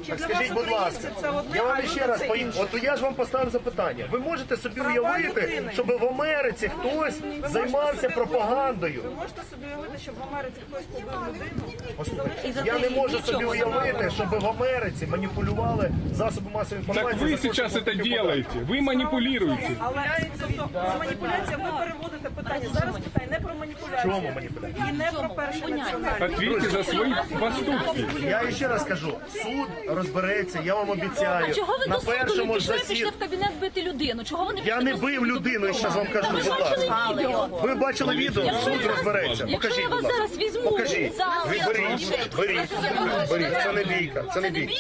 Так скажіть, будь ласка, я вам ще раз от я ж вам поставив запитання. Ви можете собі уявити, щоб в Америці хтось займався пропагандою? Ви можете собі уявити, щоб в Америці хтось побив людину? Я не можу собі уявити, щоб в Америці маніпулювали засоби масової інформації. Так вы сейчас это делаете. Вы манипулируете. Але це маніпуляція, ви переводите питання. Зараз питання не про маніпуляцію. Чому маніпуляція? І не про перший національний. Ответьте за свои поступки. Я ще раз кажу, суд розбереться, я вам обіцяю. А чого ви На до суду не першому пішли, ж пішли в кабінет бити людину? Чого ви не Я пішли не до суду? бив людину, я зараз вам кажу, будь ласка. Ви бачили відео? Суд розбереться. Покажіть, я вас будь ласка. зараз візьму Покажіть. за- Ви беріть. Це не бійка, це не бійка.